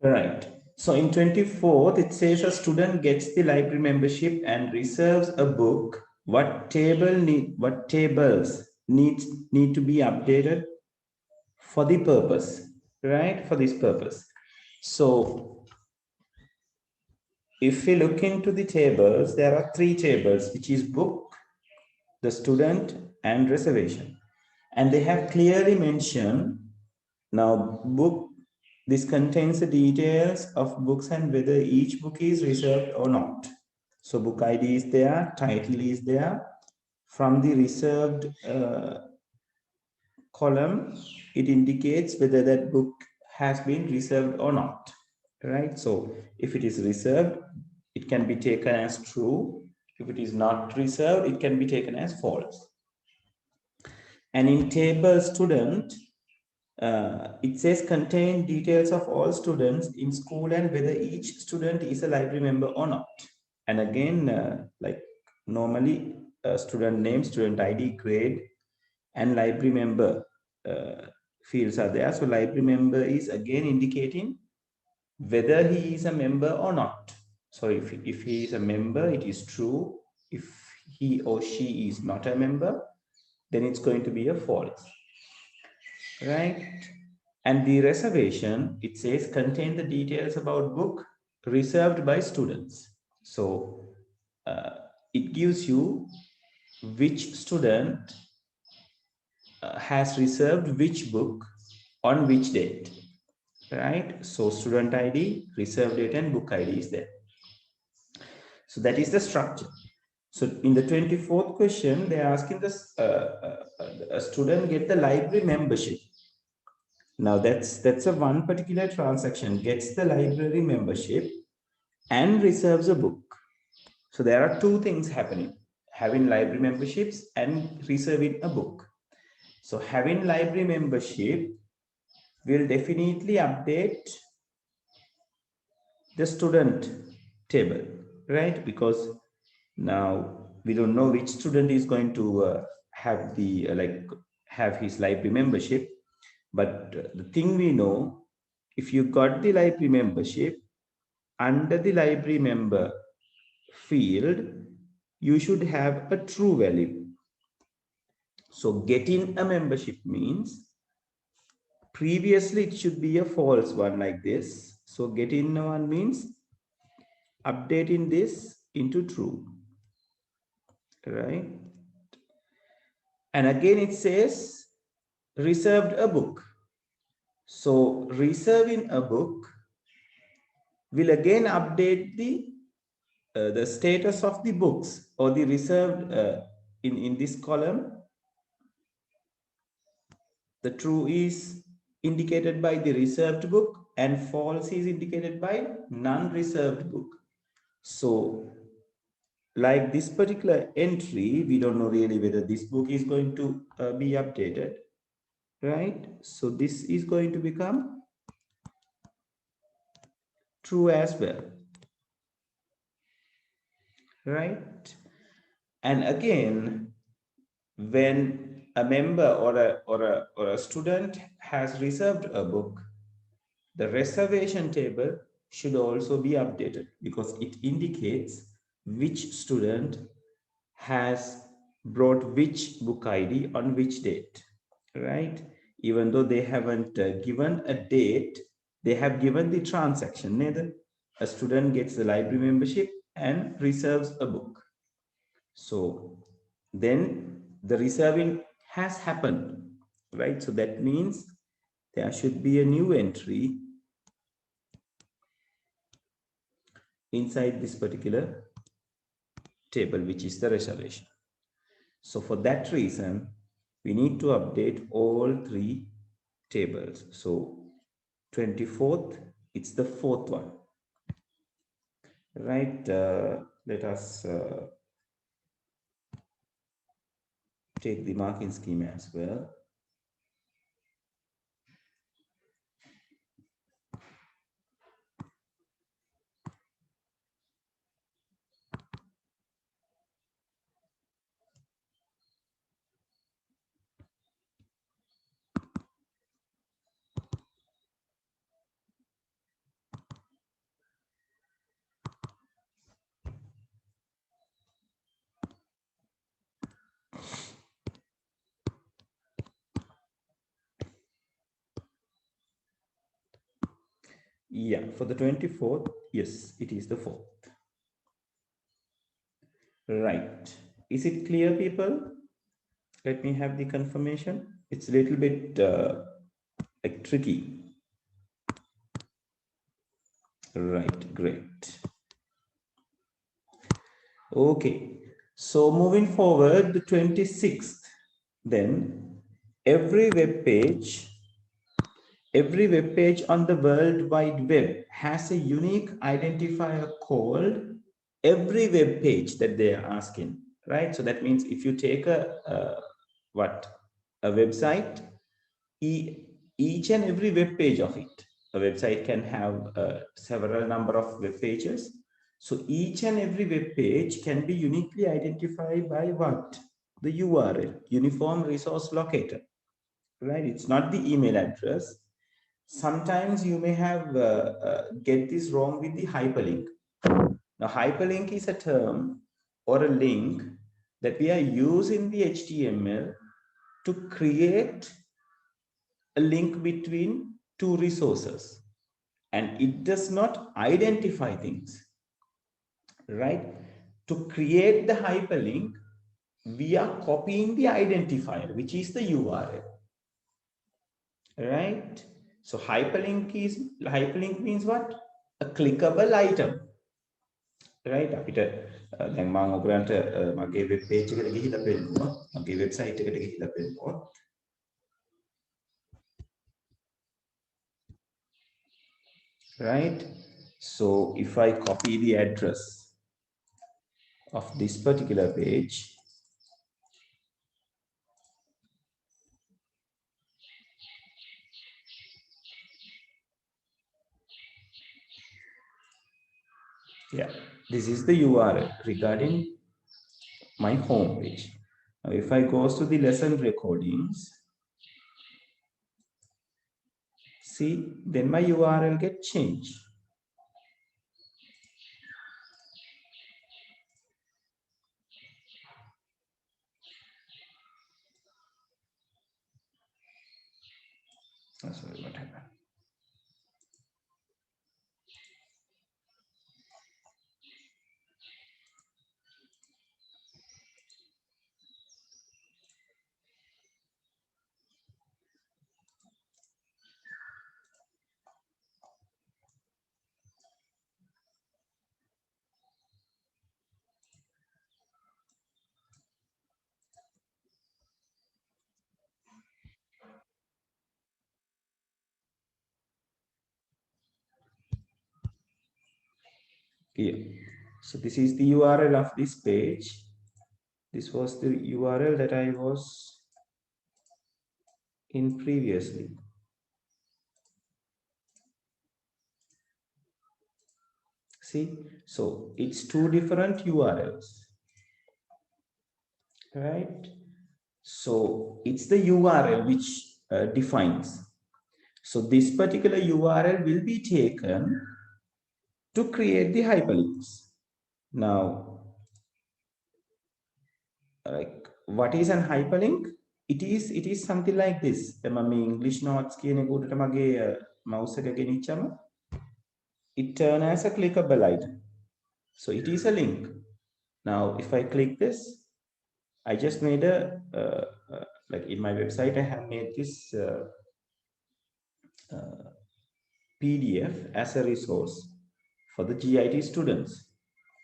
Right. So in 24th, it says a student gets the library membership and reserves a book. What tables need to be updated for the purpose, right? For this purpose. So if we look into the tables, there are three tables, which is book, the student, and reservation. And they have clearly mentioned now book, this contains the details of books and whether each book is reserved or not. So book ID is there, title is there. From the reserved column, it indicates whether that book has been reserved or not, right? So if it is reserved, it can be taken as true. If it is not reserved, it can be taken as false. And in table student, it says contain details of all students in school and whether each student is a library member or not. And again, like normally, student name, student ID, grade, and library member fields are there. So library member is again indicating whether he is a member or not. So if he is a member, it is true. If he or she is not a member, then it's going to be a false, right? And the reservation, it says contain the details about book reserved by students. So uh, it gives you which student has reserved which book on which date, right? So student ID, reserved date, and book ID is there. So that is the structure. So in the 24th question, they are asking this a student get the library membership. Now that's a one particular transaction, gets the library membership and reserves a book. So there are two things happening, having library memberships and reserving a book. So having library membership will definitely update the student table, right? Because now we don't know which student is going to have the have his library membership. But the thing we know, if you got the library membership, under the library member field, you should have a true value. So getting a membership means previously it should be a false one like this. So getting one means updating this into true, right? And again it says reserved a book. So reserving a book will again update the status of the books or the reserved in this column. The true is indicated by the reserved book and false is indicated by non-reserved book. So like this particular entry, we don't know really whether this book is going to be updated, right? So this is going to become true as well, right? And again, when a member or a student has reserved a book, the reservation table should also be updated because it indicates which student has brought which book ID on which date, right? Even though they haven't given a date, they have given the transaction. Neither a student gets the library membership and reserves a book. So then the reserving has happened, right? So that means there should be a new entry inside this particular table, which is the reservation. So for that reason, we need to update all three tables. So 24th, it's the fourth one, right? Let us take the marking scheme as well. Yeah, for the 24th, yes, it is the 4th. Right. Is it clear, people? Let me have the confirmation. It's a little bit like tricky. Right, great. Okay, so moving forward, the 26th, then every web page on the World Wide Web has a unique identifier called every web page that they are asking, right? So that means if you take a website, each and every web page of it, a website can have several number of web pages. So each and every web page can be uniquely identified by what? The URL, Uniform Resource Locator, right? It's not the email address. Sometimes you may have get this wrong with the hyperlink. Now, hyperlink is a term or a link that we are using the HTML to create a link between two resources, and it does not identify things, right? To create the hyperlink, we are copying the identifier, which is the URL, right? So hyperlink means what? A clickable item, right? අපිට දැන් මම ඔයගලන්ට මගේ web page එකට ගිහිල්ලා පෙන්නනවා, මගේ website එකට ගිහිල්ලා පෙන්නනවා, right? So if I copy the address of this particular page, yeah, this is the URL regarding my home page. Now, if I go to the lesson recordings, see, then my URL get changed. That's what happened. Here. So this is the URL of this page. This was the URL that I was in previously. See, so it's two different URLs, right? So it's the URL which defines. So this particular URL will be taken to create the hyperlinks. Now, like, what is an hyperlink? It is something like this. මම English notes කියන එක උඩට මගේ mouse එක ගෙනිච්චම it turn as a clickable item. So it is a link. Now, if I click this, I just made a like in my website, I have made this PDF as a resource for the GIT students.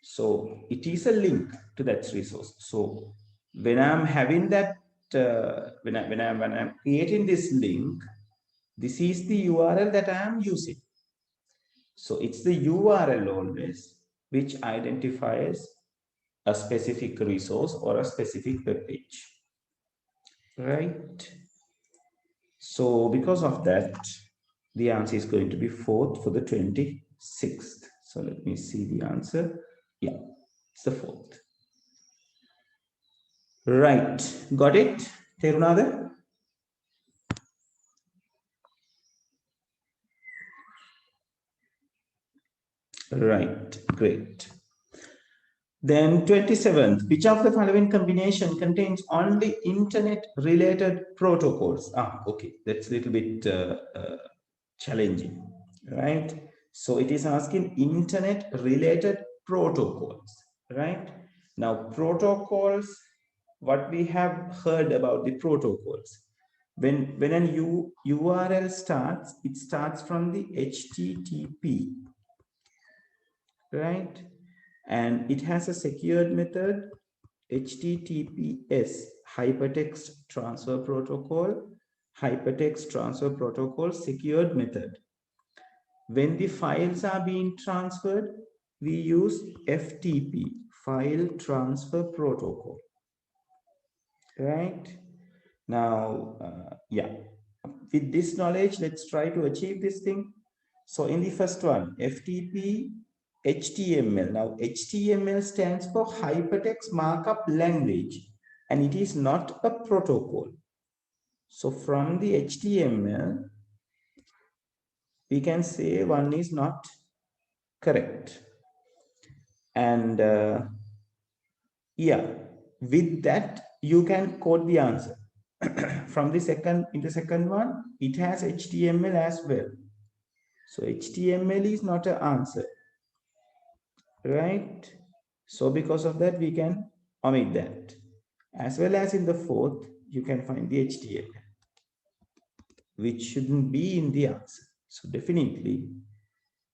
So it is a link to that resource. So when I'm having that, when I'm creating this link, this is the URL that I am using. So it's the URL always which identifies a specific resource or a specific web page, right? So because of that, the answer is going to be 4th for the 26th. So let me see the answer. Yeah, it's the 4th. Right, got it? Terunada? Right, great. Then 27th, which of the following combination contains only internet-related protocols? Okay, that's a little bit challenging, right? So it is asking internet related protocols, right? Now protocols, what we have heard about the protocols, when an URL starts, it starts from the HTTP, right? And it has a secured method, HTTPS, hypertext transfer protocol secured method. When the files are being transferred, we use FTP, file transfer protocol, right? Now, yeah, with this knowledge, let's try to achieve this thing. So in the first one, FTP, HTML. Now, HTML stands for Hypertext Markup Language, and it is not a protocol. So from the HTML, we can say one is not correct. And yeah, with that, you can code the answer. From the second one, it has HTML as well. So HTML is not an answer, right? So because of that, we can omit that. As well as in the fourth, you can find the HTML, which shouldn't be in the answer. So definitely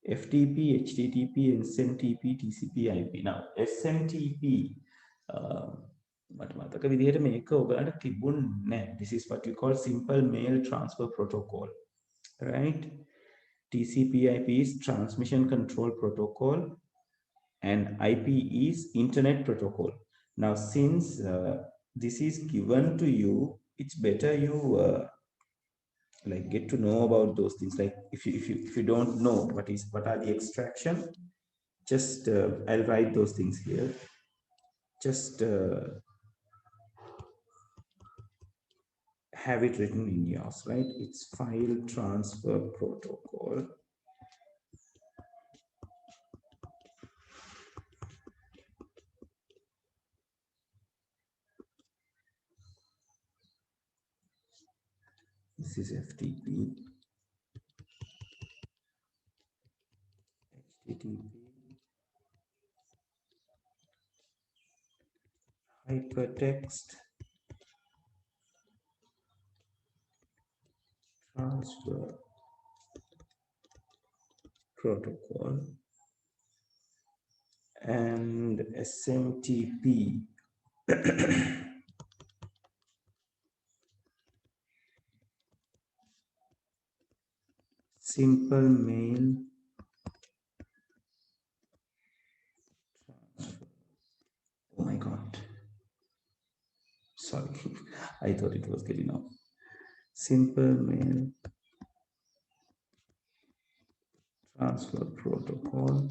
FTP, HTTP, SMTP, TCP, IP. Now SMTP, this is what you call simple mail transfer protocol, right? TCP/IP is transmission control protocol, and IP is internet protocol. Now, since this is given to you, it's better you like get to know about those things. Like if you don't know what are the extraction, just I'll write those things here. Just have it written in yours, right? It's file transfer protocol. This is FTP, HTTP, hypertext transfer protocol, and SMTP. Simple mail transfer. Oh my God. Sorry, I thought it was good enough. Simple mail transfer protocol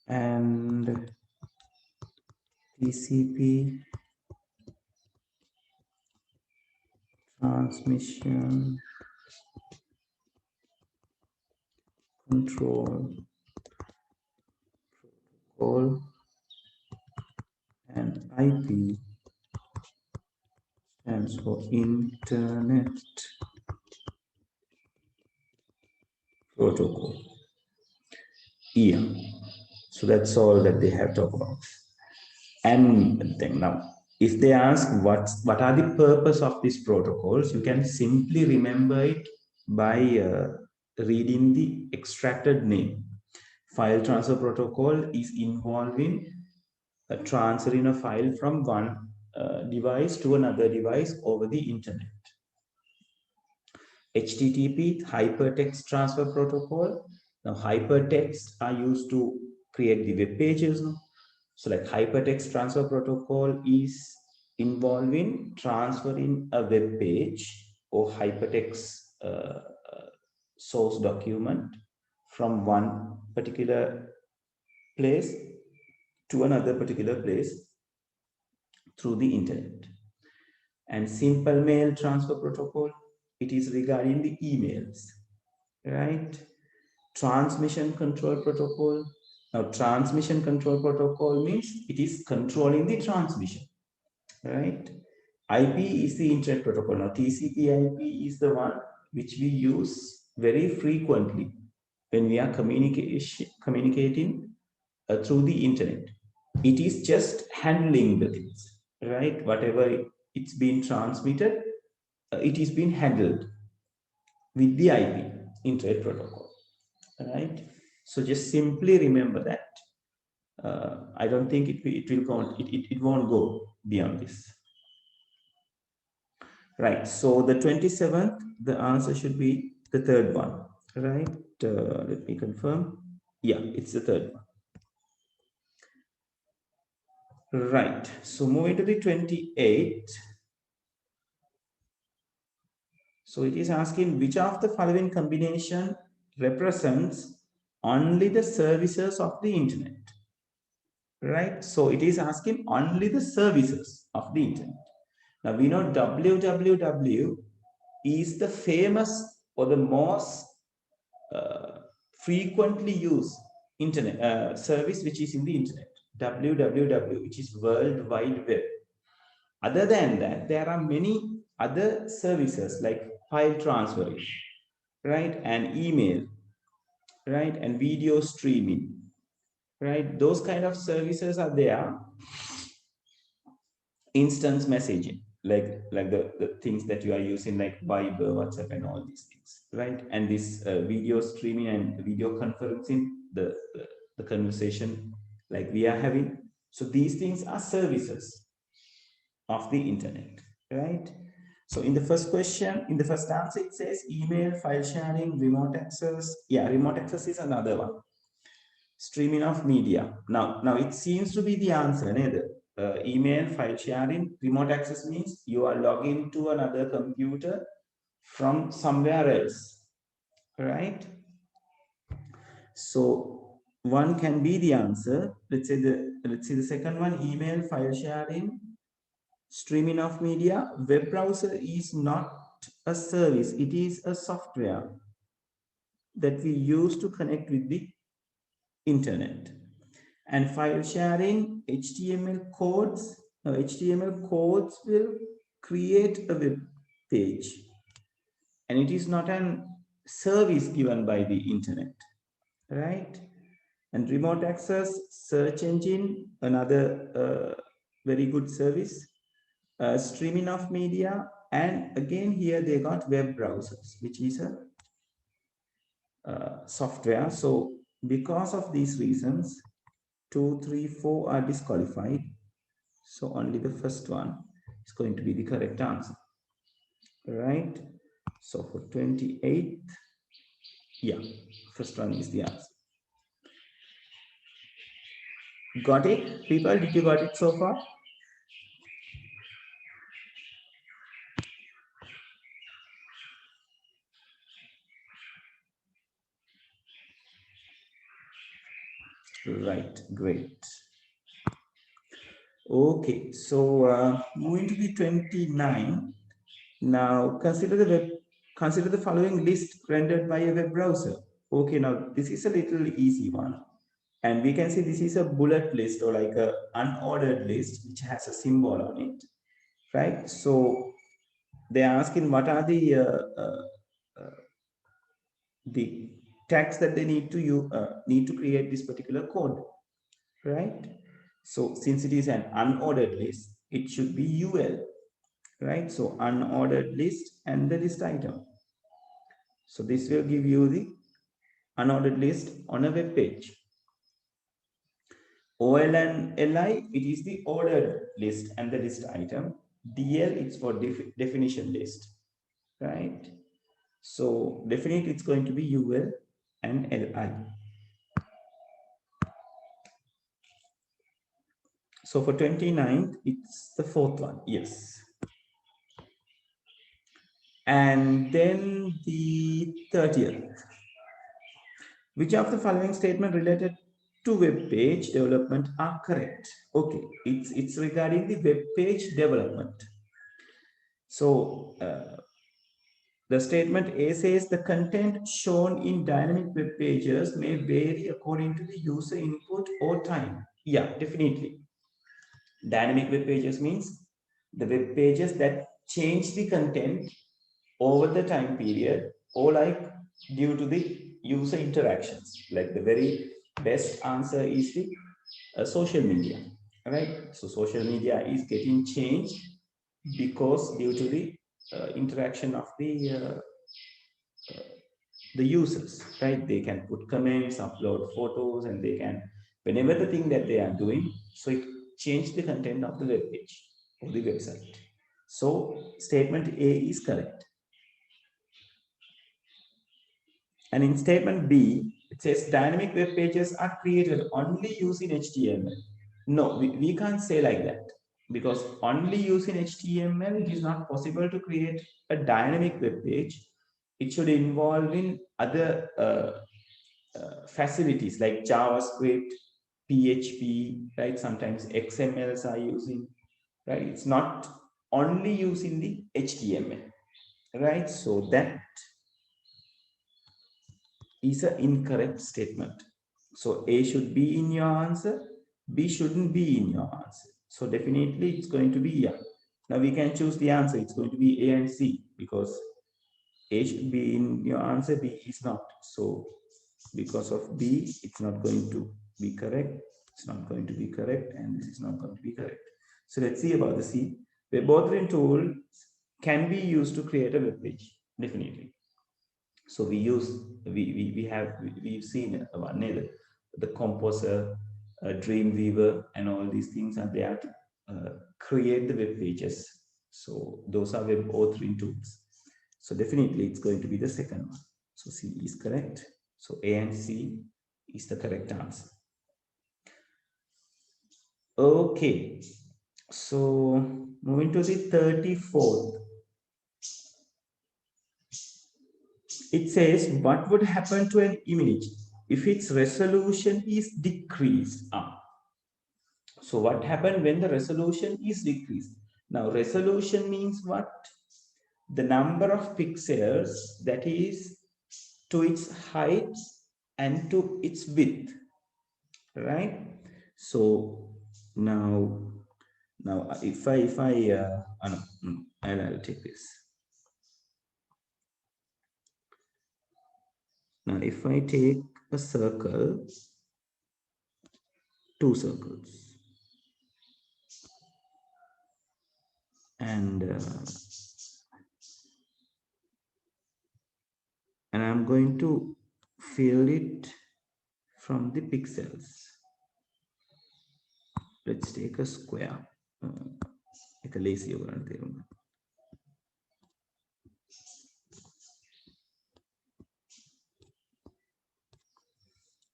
and TCP transmission control protocol, and IP stands for internet protocol. Yeah, so that's all that they have talked about. And then now, if they ask what are the purpose of these protocols, you can simply remember it by reading the extracted name. File transfer protocol is involving transferring a file from one device to another device over the internet. HTTP, hypertext transfer protocol. Now hypertext are used to create the web pages. So like hypertext transfer protocol is involving transferring a web page or hypertext source document from one particular place to another particular place through the internet. And simple mail transfer protocol, it is regarding the emails, right? Transmission control protocol. Now, transmission control protocol means it is controlling the transmission, right? IP is the internet protocol. Now, TCP/IP is the one which we use very frequently when we are communicating through the internet. It is just handling the things, right? Whatever it's been transmitted, it is being handled with the IP, internet protocol, right? So just simply remember that. I don't think it will go, it won't go beyond this. Right, so the 27th, the answer should be the third one, right? Let me confirm. Yeah, it's the third one. Right, so moving to the 28th. So it is asking which of the following combination represents only the services of the internet, right? So it is asking only the services of the internet. Now we know www is the famous or the most frequently used internet service which is in the internet, www, which is World Wide Web. Other than that, there are many other services like file transferring, right, and email, right, and video streaming, right. Those kind of services are there. Instance messaging, like the things that you are using, like Viber, WhatsApp, and all these things, right? And this video streaming and video conferencing, the conversation like we are having. So these things are services of the internet, right? So in the first question, in the first answer, it says email, file sharing, remote access. Yeah, remote access is another one. Streaming of media. Now it seems to be the answer, neither. Email, file sharing, remote access means you are logging to another computer from somewhere else, right? So one can be the answer. Let's say the second one, email, file sharing, streaming of media. Web browser is not a service, it is a software that we use to connect with the internet. And file sharing, HTML codes will create a web page, and it is not an service given by the internet, right? And remote access, search engine, another very good service. Streaming of media, and again here they got web browsers, which is a software. So because of these reasons, 2, 3, 4 are disqualified. So only the first one is going to be the correct answer, right? So for 28th, yeah, first one is the answer. Got it, people? Did you got it so far? Right, great. Okay, so moving to the 29. Now consider the following list rendered by a web browser. Okay, now this is a little easy one. And we can see this is a bullet list, or like a unordered list which has a symbol on it, right? So they're asking what are the tags that they need to create this particular code, right? So since it is an unordered list, it should be UL, right? So unordered list and the list item. So this will give you the unordered list on a web page. OL and LI, it is the ordered list and the list item. DL, it's for definition list, right? So definitely it's going to be UL and LI. So for 29th, it's the fourth one, yes. And then the 30th. Which of the following statement related to web page development are correct? Okay, it's regarding the web page development. So the statement A says the content shown in dynamic web pages may vary according to the user input or time. Yeah, definitely. Dynamic web pages means the web pages that change the content over the time period, or like due to the user interactions. Like the very best answer is the social media, right? So social media is getting changed because due to the interaction of the users, right? They can put comments, upload photos, and they can, whenever the thing that they are doing, so it changed the content of the web page or the website. So statement A is correct. And in statement B, it says dynamic web pages are created only using HTML. No, we can't say like that, because only using HTML, it is not possible to create a dynamic web page. It should involve in other facilities like JavaScript, PHP, right? Sometimes XMLs are using, right? It's not only using the HTML, right? So that is an incorrect statement. So A should be in your answer, B shouldn't be in your answer. So definitely it's going to be yeah. Now we can choose the answer. It's going to be A and C, because A should be in your answer, B is not. So because of B, it's not going to be correct. It's not going to be correct, and this is not going to be correct. So let's see about the C. Web authoring tool can be used to create a web page, definitely. So we've seen one the composer, Dreamweaver, and all these things are there to create the web pages. So those are web authoring tools. So definitely it's going to be the second one. So C is correct. So A and C is the correct answer. Okay. So moving to the 34th. It says, what would happen to an image if its resolution is decreased? So what happened when the resolution is decreased? Now, resolution means what? The number of pixels that is to its height and to its width, right? So now I'll take this. Now, if I take a circle, two circles, and I'm going to fill it from the pixels. Let's take a square. Like a lazy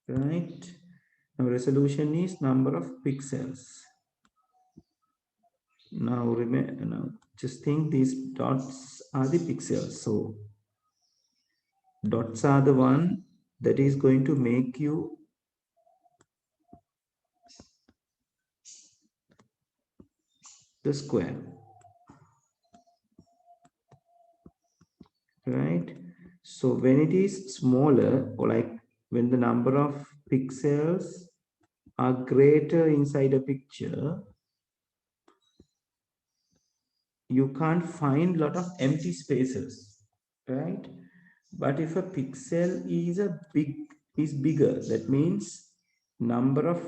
right? Now resolution is number of pixels. Now remember, now just think these dots are the pixels. So dots are the one that is going to make you the square, right? So when it is smaller, or like when the number of pixels are greater inside a picture, you can't find a lot of empty spaces, right? But if a pixel is bigger, that means number of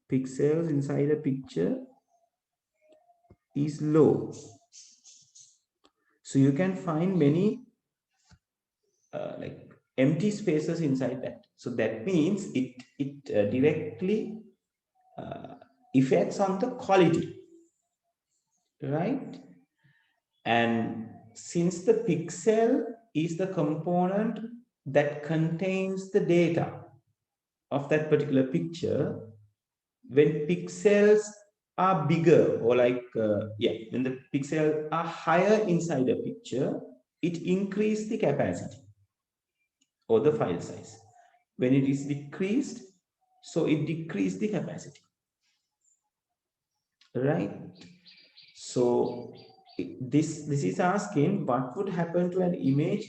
pixels inside a picture is low. So you can find many like empty spaces inside that. So that means it directly affects on the quality, right? And since the pixel is the component that contains the data of that particular picture, when pixels are bigger, or like when the pixels are higher inside a picture, it increases the capacity or the file size. When it is decreased, so it decreases the capacity, right? So this is asking what would happen to an image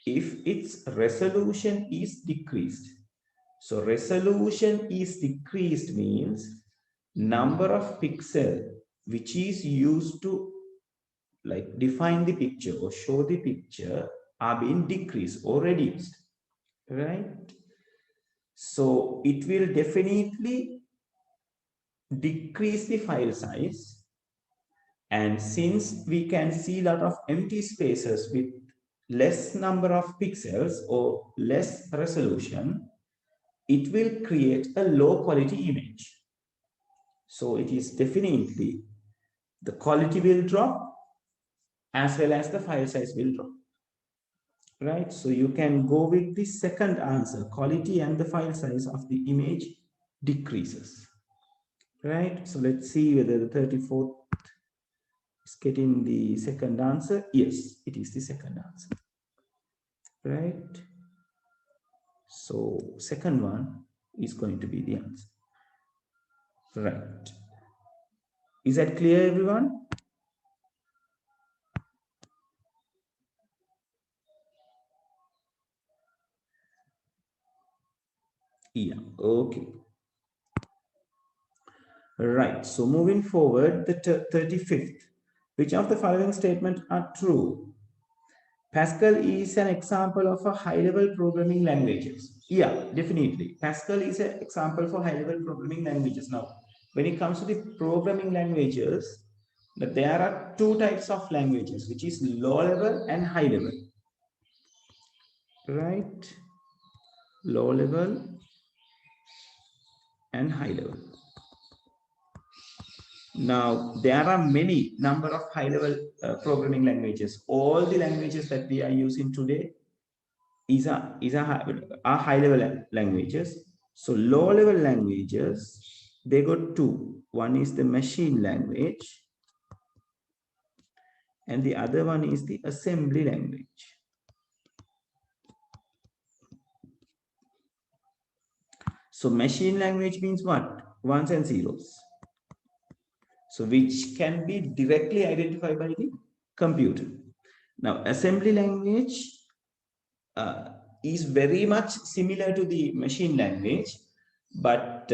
if its resolution is decreased. So resolution is decreased means number of pixel which is used to like define the picture or show the picture are being decreased or reduced, right? So it will definitely decrease the file size. And since we can see a lot of empty spaces with less number of pixels or less resolution, it will create a low quality image. So it is definitely the quality will drop as well as the file size will drop, right? So you can go with the second answer, quality and the file size of the image decreases, right? So let's see whether the 34th is getting the second answer. Yes, it is the second answer, right? So second one is going to be the answer, right? Is that clear, everyone? Yeah, okay. Right, so moving forward, the 35th. Which of the following statements are true? Pascal is an example of a high-level programming languages. Yeah, definitely. Pascal is an example for high-level programming languages. Now, when it comes to the programming languages, there are two types of languages, which is low-level and high-level. Right? Low-level and high-level. Now, there are many number of high-level programming languages. All the languages that we are using today are high-level languages. So low-level languages, they got two. One is the machine language, and the other one is the assembly language. So machine language means what? Ones and zeros. So which can be directly identified by the computer. Now, assembly language is very much similar to the machine language, but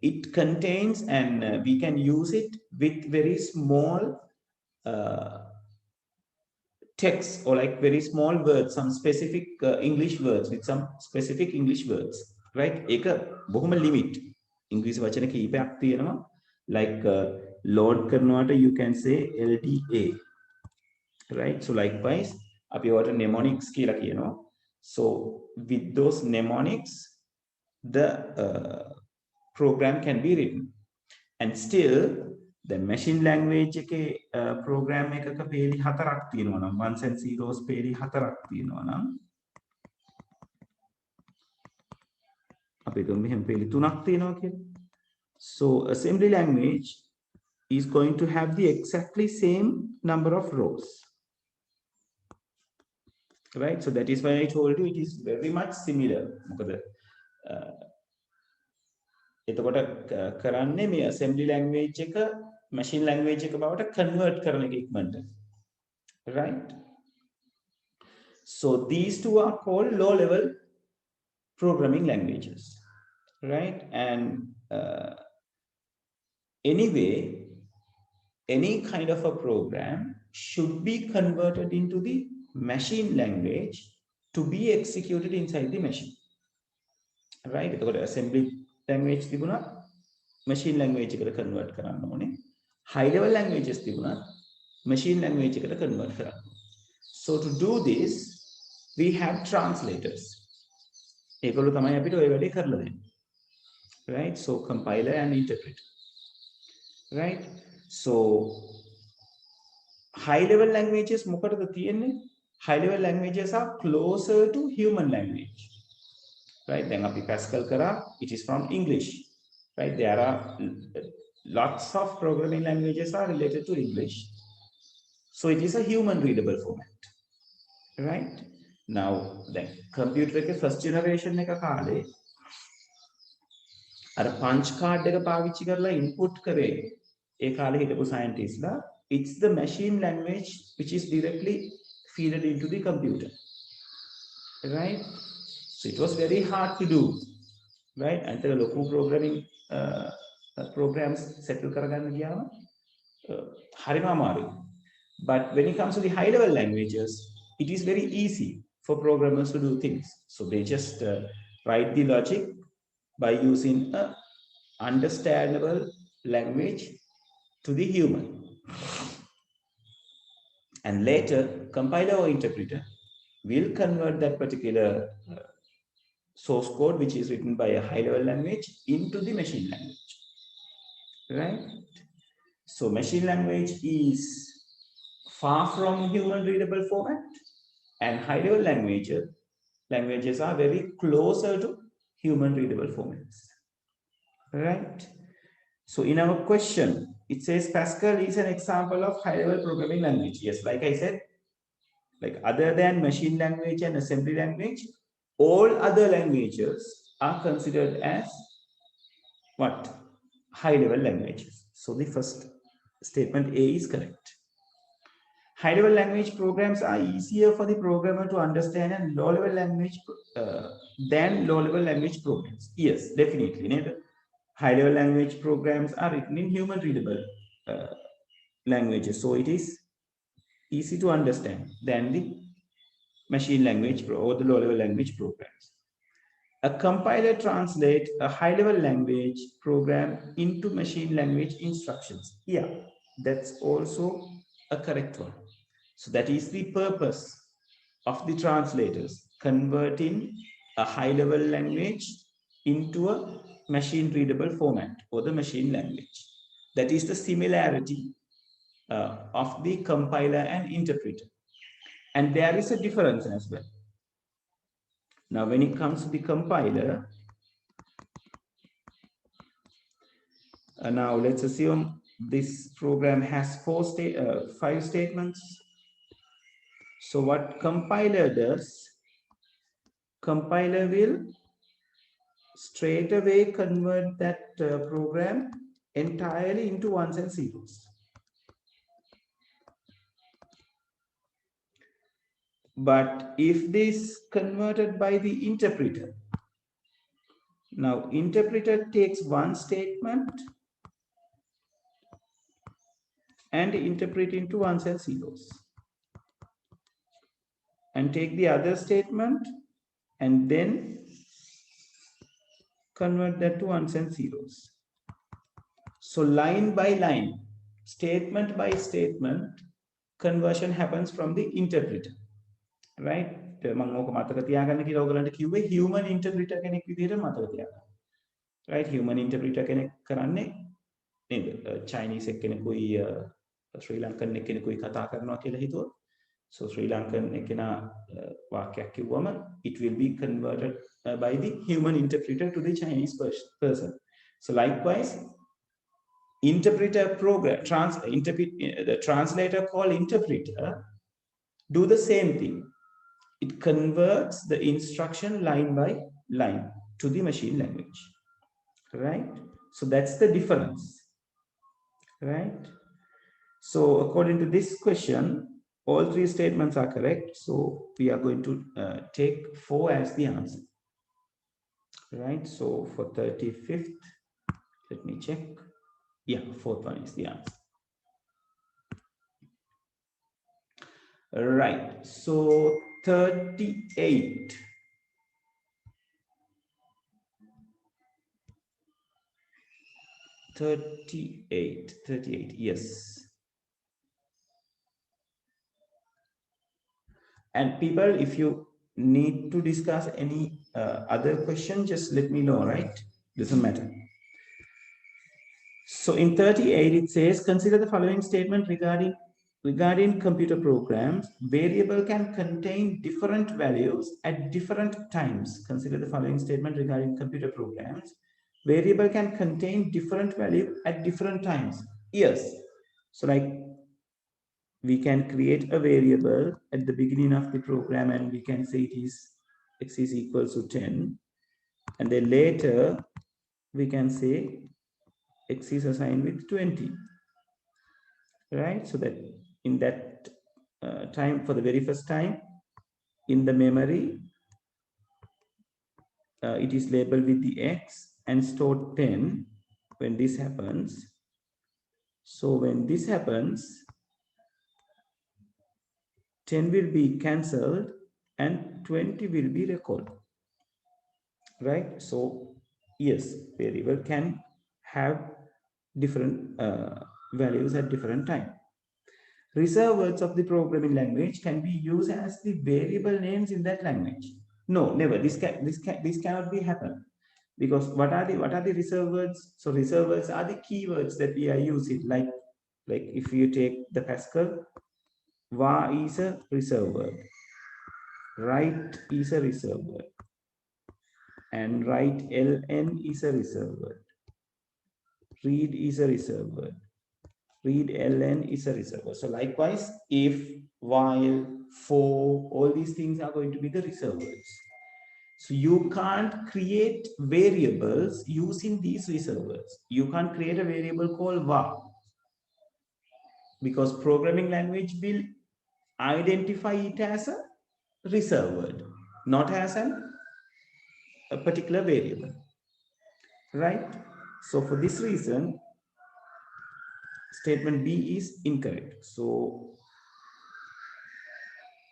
it contains and we can use it with very small uh, text or like very small words, some specific English words with some specific English words, right? ඒක බොහොම limit. ඉංග්‍රීසි වචන කීපයක් තියෙනවා. Like load කරනවාට you can say LDA, right? So likewise, අපි ඔයාලට mnemonics කියලා කියනවා. So with those mnemonics, the program can be written. And still, the machine language එකේ program එකක පේලි හතරක් තියෙනවා නම් ones and zeros පේලි හතරක් තියෙනවා නම් අපි හිතමු මෙහෙම පේලි තුනක් තියෙනවා කියලා. So assembly language is going to have the exactly same number of rows. Right? So that is why I told you it is very much similar. මොකද එතකොට කරන්නේ මේ assembly language එක machine language එක බවට convert කරන එක ඉක්මනට. Right? So these two are called low level programming languages, right? And anyway, any kind of a program should be converted into the machine language to be executed inside the machine, right? එතකොට assembly language තිබුණා machine language එකට convert කරන්න ඕනේ. High level languages තිබුණා machine language එකට convert කරන්න. So to do this, we have translators. ඒගොල්ලෝ තමයි අපිට ඔය වැඩේ කරලා දෙන්නේ. Right? So compiler and interpreter. Right? So high level languages මොකටද තියෙන්නේ? High level languages are closer to human language. Right? Then අපි Pascal කරා, it is from English. Right? There are lots of programming languages are related to English. So it is a human readable format. Right? Now, the computer ke first generation එක කාලේ අර punch card එක පාවිච්චි කරලා input කරේ ඒ කාලේ හිටපු scientistලා, it's the machine language which is directly feeded into the computer, right? So it was very hard to do, right? And the local programming programs settle කරගන්න ගියාම හරිම අමාරුයි. But when it comes to the high level languages, it is very easy for programmers to do things. So they just write the logic by using a understandable language to the human. And later, compiler or interpreter will convert that particular source code, which is written by a high-level language, into the machine language, right? So machine language is far from human readable format, and high-level languages are very closer to human readable formats, right? So in our question, it says Pascal is an example of high-level programming language. Yes, like I said, like other than machine language and assembly language, all other languages are considered as what? High-level languages. So the first statement A is correct. High-level language programs are easier for the programmer to understand and low-level language than low-level language programs. Yes, definitely. High-level language programs are written in human-readable languages, so it is easy to understand than the machine language or the low-level language programs. A compiler translates a high-level language program into machine language instructions. Yeah, that's also a correct one. So that is the purpose of the translators, converting a high-level language into a machine-readable format or the machine language. That is the similarity of the compiler and interpreter. And there is a difference as well. Now, when it comes to the compiler, now let's assume this program has five statements. So what compiler does, compiler will straight away convert that program entirely into ones and zeros. But if this converted by the interpreter, now interpreter takes one statement and interpret into ones and zeros, and take the other statement and then convert that to ones and zeros. So line by line, statement by statement, conversion happens from the interpreter, right? මම ඕක මතක තියාගන්න කියලා ඔයගලන්ට කිව්වේ human interpreter කෙනෙක් විදිහට මතක තියාගන්න. right? Human interpreter කෙනෙක් කරන්නේ නේද? Chinese එක්කෙනෙකුයි Sri Lankan එක්කෙනෙකුයි කතා කරනවා කියලා හිතුවොත්. So Sri Lankan එකෙනා වාක්‍යයක් කිව්වම it will be converted by the human interpreter to the Chinese person. So likewise, interpreter program, the translator called interpreter do the same thing. It converts the instruction line by line to the machine language, right? So that's the difference, right? So according to this question, all three statements are correct. So we are going to take 4 as the answer, right? So for 35th, let me check. Yeah, 4th one is the answer. Right, so 38. 38, yes. And people, if you need to discuss any other question, just let me know, right? Doesn't matter. So in 38, it says, consider the following statement regarding computer programs. Variable can contain different values at different times. Consider the following statement regarding computer programs. Variable can contain different value at different times. Yes. So like we can create a variable at the beginning of the program and we can say it is x is equals to 10. And then later we can say x is assigned with 20. Right? So that in that time, for the very first time in the memory, it is labeled with the x and stored 10 when this happens. So when this happens, 10 will be cancelled and 20 will be recorded, right? So yes, variable can have different values at different time. Reserved words of the programming language can be used as the variable names in that language. No, never. This cannot be happen, because what are the reserved words? So reserved words are the keywords that we are using. Like if you take the Pascal, va is a reserved word, write is a reserved word, and write ln is a reserved word, read is a reserved word, read ln is a reserved word. So likewise, if, while, for, all these things are going to be the reserved words. So you can't create variables using these reserved words. You can't create a variable called var, because programming language will identify it as a reserved word, not as a particular variable, right? So for this reason, statement B is incorrect. So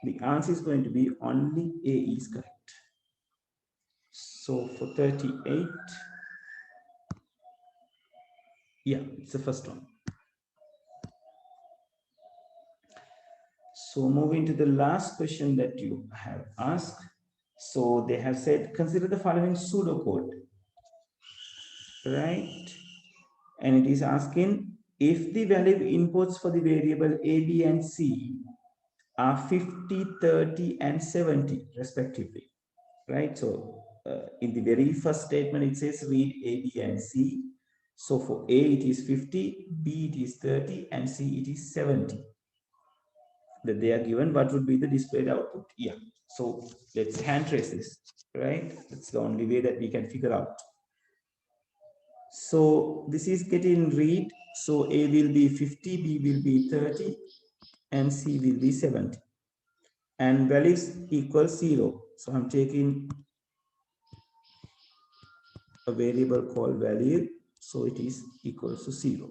the answer is going to be only A is correct. So for 38, yeah, it's the first one. So moving to the last question that you have asked. So they have said, consider the following pseudocode, right? And it is asking if the value inputs for the variable A, B, and C are 50, 30, and 70 respectively, right? So in the very first statement, it says read A, B, and C. So for A, it is 50, B, it is 30, and C, it is 70. That they are given, what would be the displayed output? Yeah. So let's hand trace this, right? That's the only way that we can figure out. So this is getting read. So A will be 50, B will be 30, and C will be 70. And values equal 0. So I'm taking a variable called value. So it is equal to 0.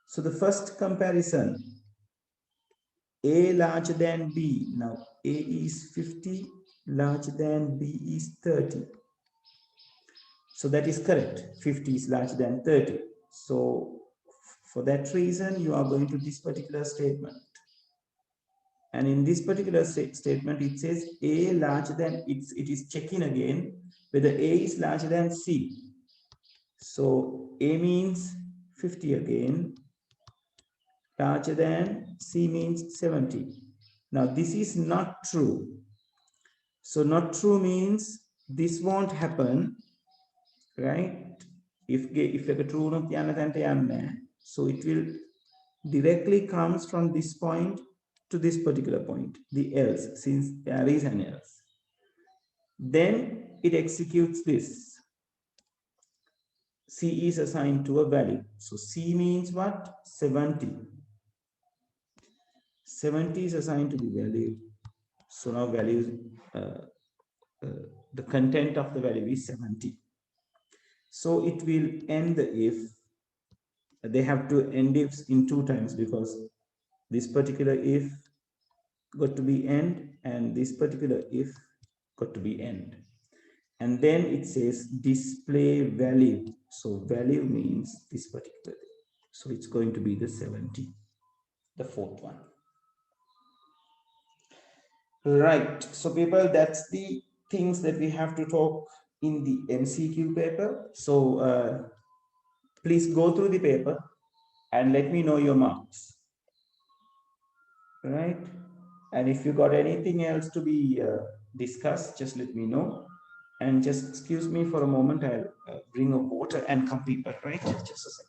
So the first comparison, A larger than B. Now A is 50, larger than B is 30. So that is correct. 50 is larger than 30. So for that reason, you are going to this particular statement. And in this particular statement, it says A larger than, it is checking again whether A is larger than C. So A means 50 again, larger than, C means 70. Now this is not true. So not true means this won't happen, right? If a true not so it will directly comes from this point to this particular point, the else, since there is an else. Then it executes this. C is assigned to a value. So C means what? 70. 70 is assigned to the value. So now value, the content of the value is 70. So it will end the if. They have to end ifs in 2 times, because this particular if got to be end and this particular if got to be end. And then it says display value. So value means this particular thing. So it's going to be the 70, the fourth one. Right. So people, that's the things that we have to talk in the MCQ paper. So please go through the paper and let me know your marks. Right. And if you got anything else to be discussed, just let me know. And just excuse me for a moment. I'll bring up water and come people, right? Just a second.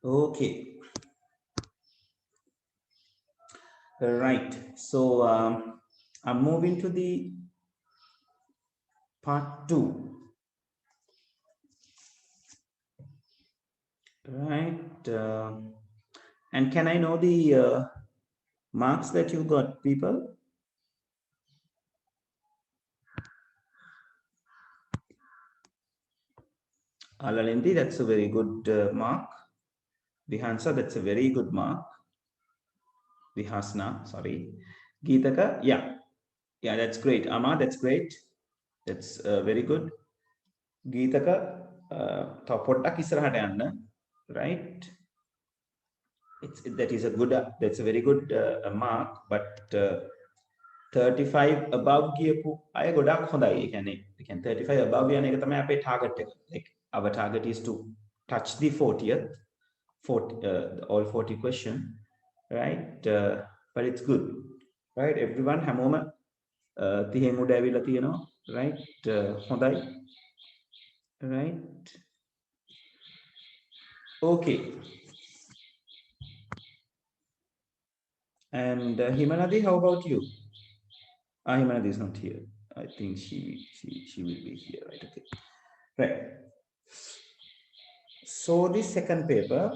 Okay. Right. So I'm moving to the part 2. Right. And can I know the marks that you got, people? Alalinti, that's a very good mark. Vihansa, that's a very good mark. Vihasna, sorry. Geetaka, yeah. Yeah, that's great. Ama, that's great. That's very good. Geetaka, පොඩ්ඩක් ඉස්සරහට යන්න. Right. That is a good, that's a very good mark, but 35 above ගියපු අය ගොඩක් හොඳයි. ඒ කියන්නේ 35 above යන එක තමයි අපේ target එක. Like our target is to touch the 40th, 40, all 40 question, right? But it's good, right? Everyone හැමෝම 30 උඩ ඇවිල්ලා තියෙනවා, right? හොඳයි, right? Okay. And Himanadi, how about you? Himanadi is not here. I think she will be here, right? Okay, right. So the second paper.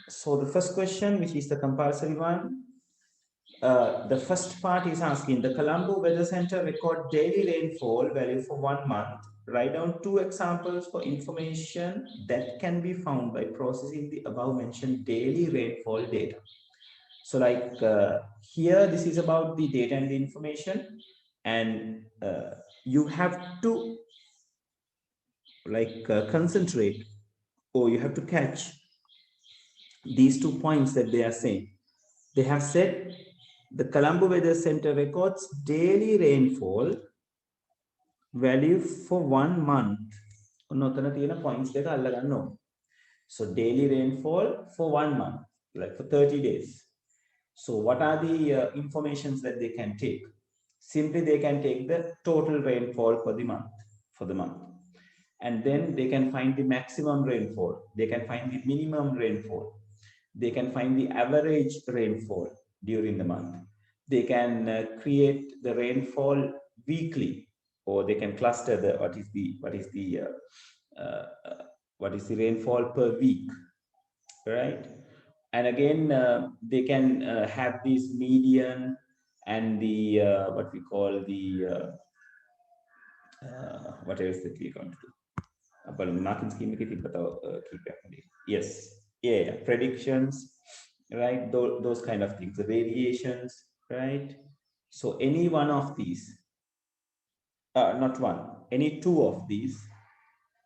So the first question, which is the compulsory one, the first part is asking the Colombo Weather Center record daily rainfall value for 1 month. Write down 2 examples for information that can be found by processing the above mentioned daily rainfall data. So like here, this is about the data and the information, and you have to like concentrate, or you have to catch these 2 points that they are saying. They have said the Colombo Weather Center records daily rainfall value for 1 month. Points. So daily rainfall for 1 month, like for 30 days. So what are the informations that they can take? Simply they can take the total rainfall for the month. And then they can find the maximum rainfall. They can find the minimum rainfall. They can find the average rainfall during the month. They can create the rainfall weekly, or they can cluster the what is the rainfall per week, right? And again, they can have this median and the what we call the what else that we're going to do? Marking scheme yes, yeah, predictions, right? Those kind of things, the variations, right? So any one of these, not one, any 2 of these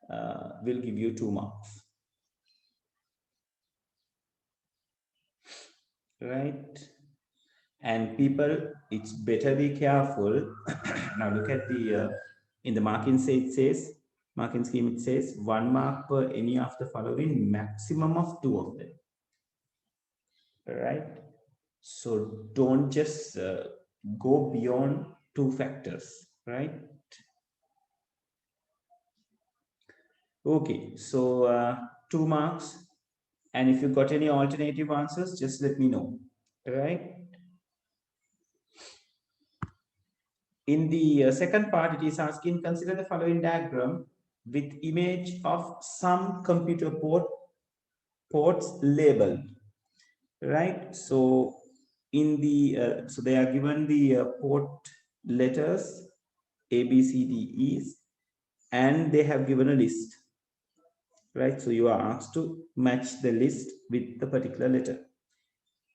will give you 2 marks, right? And people, it's better be careful. Now look at the in the marking scheme it says 1 mark per any of the following, maximum of 2 of them, right? So don't just go beyond 2 factors, right? Okay, so 2 marks, and if you got any alternative answers, just let me know, right? In the second part, it is asking, consider the following diagram with image of some computer ports labeled, right? So in the so they are given the port letters A, B, C, D, E, and they have given a list, right? So you are asked to match the list with the particular letter.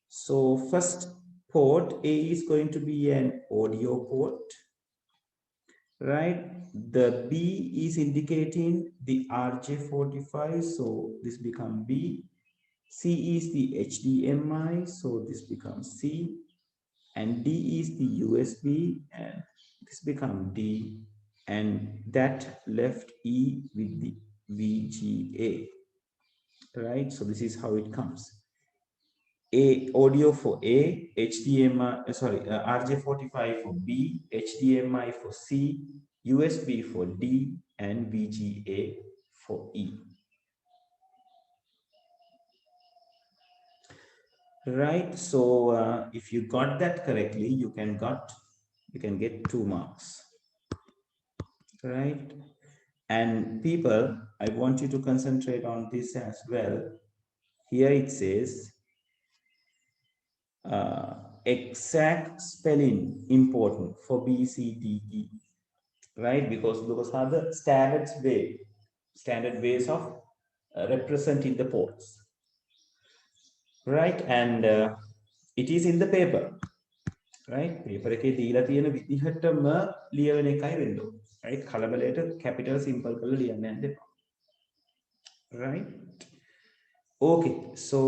So first port A is going to be an audio port, right? The B is indicating the RJ45, so this becomes B. C is the HDMI, so this becomes C. And D is the USB, and this becomes D. And that left E with the VGA, right? So this is how it comes. A audio for A, HDMI, RJ45 for B, HDMI for C, USB for D, and VGA for E. Right, so if you got that correctly, you can get 2 marks. Right, and people, I want you to concentrate on this as well. Here it says exact spelling important for B, C, D, E, right? Because those are the standard ways of representing the ports, right? And it is in the paper, right? Paper එකේ දීලා තියෙන විදිහටම ලියවෙන එකයි වෙන්න ඕනේ, right? කලබලයට capital simple කරලා ලියන්න යන්න එපා, right? Okay, so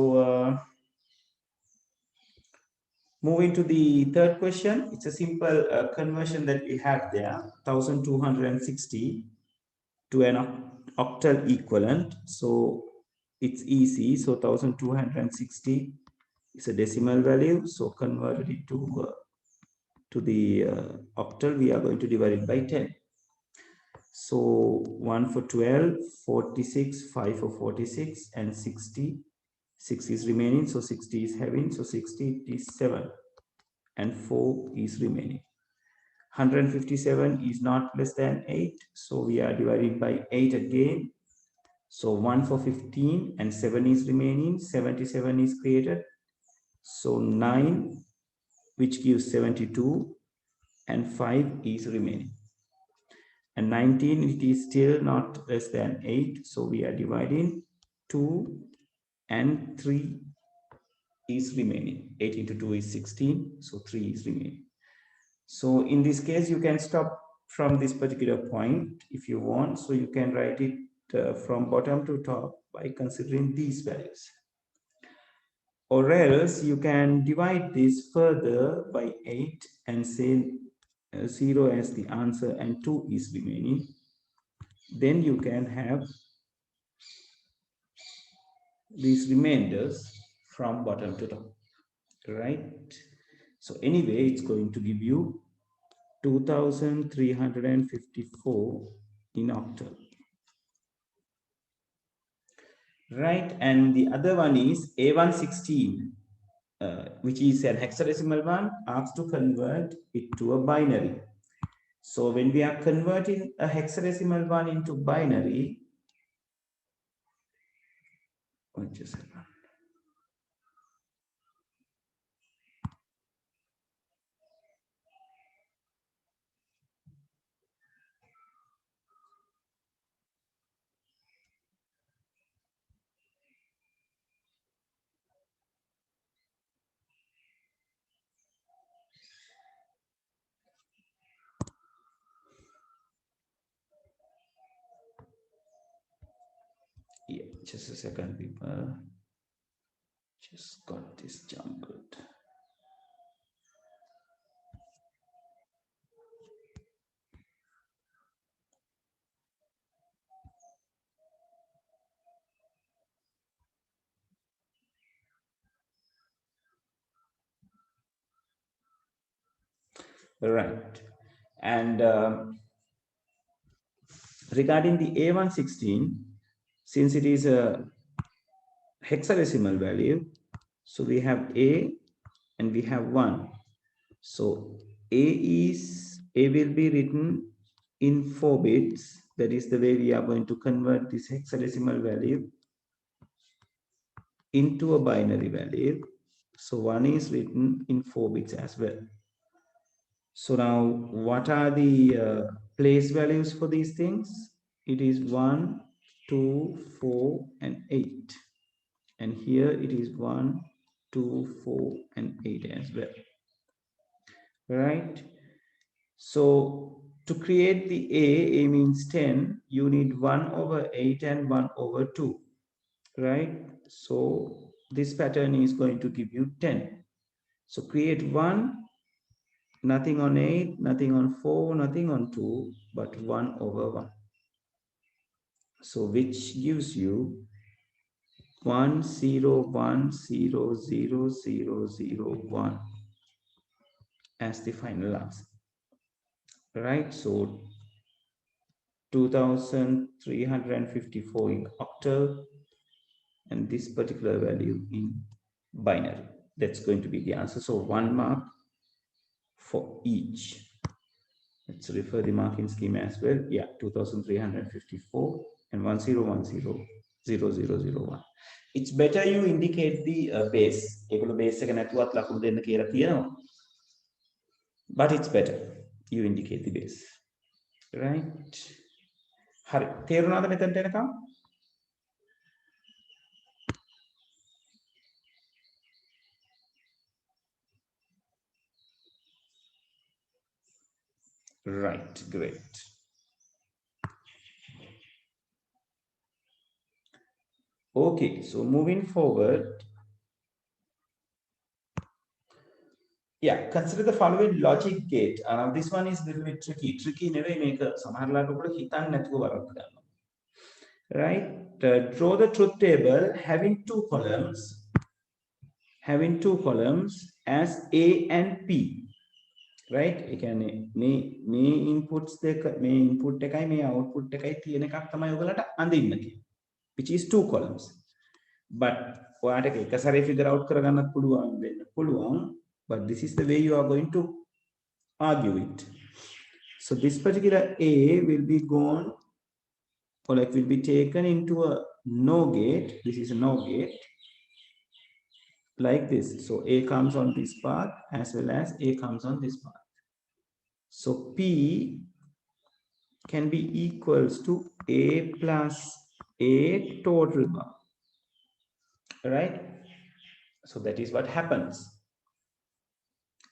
moving to the third question, it's a simple conversion that we have there, 1260 to an octal equivalent. So it's easy. So 1260 is a decimal value. So converted it to the octal, we are going to divide it by 10. So 1 for 12, 46, 5 for 46, and 60. 6 is remaining, so 60 is having, so 60 is 7, and 4 is remaining. 157 is not less than 8, so we are dividing by 8 again. So 1 for 15 and 7 is remaining, 77 is created. So 9, which gives 72, and 5 is remaining. And 19, it is still not less than 8, so we are dividing 2, and 3 is remaining. 8 into 2 is 16, so 3 is remaining. So in this case, you can stop from this particular point if you want. So you can write it from bottom to top by considering these values. Or else you can divide this further by 8 and say 0 as the answer and 2 is remaining. Then you can have these remainders from bottom to top, right? So anyway, it's going to give you 2354 in octal. Right, and the other one is A116, which is an hexadecimal one, asks to convert it to a binary. So when we are converting a hexadecimal one into binary, just a second. Yeah, just a second, people. Just got this jumbled. Right, and regarding the A116, since it is a hexadecimal value, so we have A and we have 1. So A will be written in 4 bits. That is the way we are going to convert this hexadecimal value into a binary value. So 1 is written in 4 bits as well. So now what are the place values for these things? It is 1, 2, 4, and 8. And here it is 1, 2, 4, and 8 as well. Right? So to create the A means 10, you need 1 over 8 and 1 over 2, right? So this pattern is going to give you 10. So create 1, nothing on 8, nothing on 4, nothing on 2, but 1 over 1. So which gives you 1, 0, 1, 0, 0, 0, 0, 1 as the final answer, right? So 2354 in octal, and this particular value in binary. That's going to be the answer. So 1 mark for each. Let's refer the marking scheme as well. Yeah, 2354 and 10100001. It's better you indicate the base. But it's better you indicate the base. Right? හරි. තේරුණාද මෙතනට එනකම්? Right, great. Okay, so moving forward. Yeah, consider the following logic gate. This one is a little bit tricky. Tricky never make a right? Draw the truth table having two columns as A and P. Right? මේ inputs මේ input එකයි මේ output එකයි තියෙන එකක් තමයි ඔයගලට අඳින්න කියන්නේ. Which is two columns. But ඔයාට එක සැරේ figure out කරගන්නත් පුළුවන්. But this is the way you are going to argue it. So this particular A will be gone, or like will be taken into a NOR gate. This is a NOR gate. Like this. So A comes on this path as well as A comes on this path. So P can be equals to A plus A total bar. Right? So that is what happens.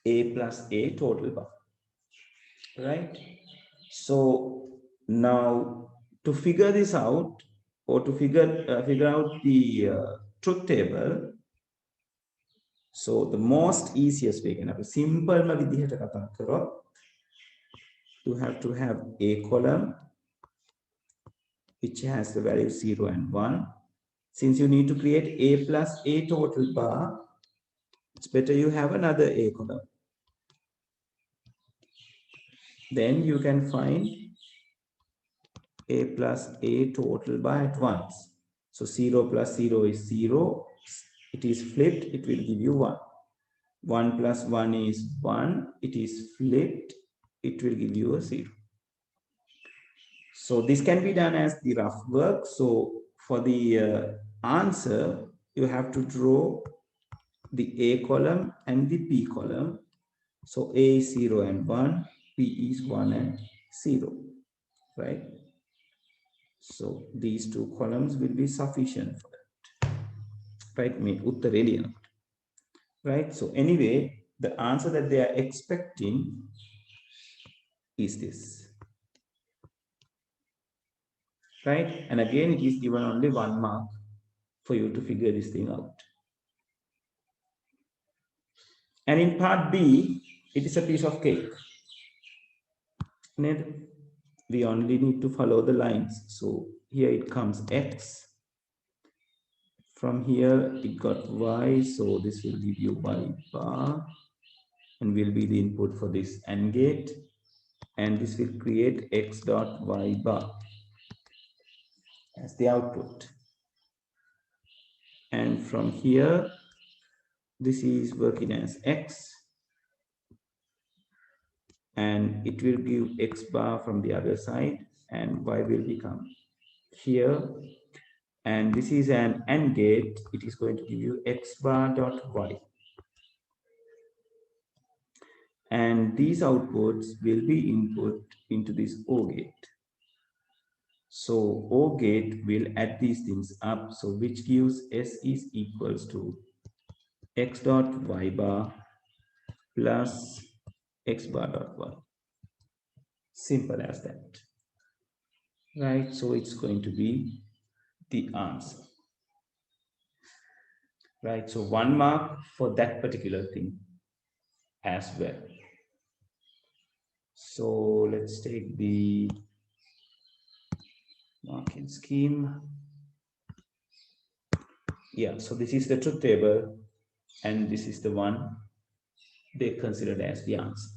A plus A total bar. Right? So now to figure this out, or to figure out the truth table, so the most easiest way, simple you have to have a column which has the value 0 and 1. Since you need to create A plus A total bar, it's better you have another A column. Then you can find A plus A total bar at once. So 0 plus 0 is 0. It is flipped, it will give you 1. 1 plus 1 is 1. It is flipped, it will give you a 0. So this can be done as the rough work. So for the answer, you have to draw the A column and the P column. So A is 0 and 1, P is 1 and 0, right? So these two columns will be sufficient for that, right? Right? So anyway, the answer that they are expecting is this. Right? And again, it is given only 1 mark for you to figure this thing out. And in part B, it is a piece of cake. We only need to follow the lines. So here it comes X. From here, it got Y. So this will give you Y bar and will be the input for this AND gate. And this will create X dot Y bar as the output. And from here, this is working as X. And it will give X bar from the other side, and Y will become here. And this is an AND gate. It is going to give you X bar dot Y. And these outputs will be input into this OR gate. So OR gate will add these things up. So which gives S is equals to X dot Y bar plus X bar dot Y. Simple as that. Right? So it's going to be the answer. Right? So 1 mark for that particular thing as well. So let's take the marking scheme. Yeah, so this is the truth table, and this is the one they considered as the answer.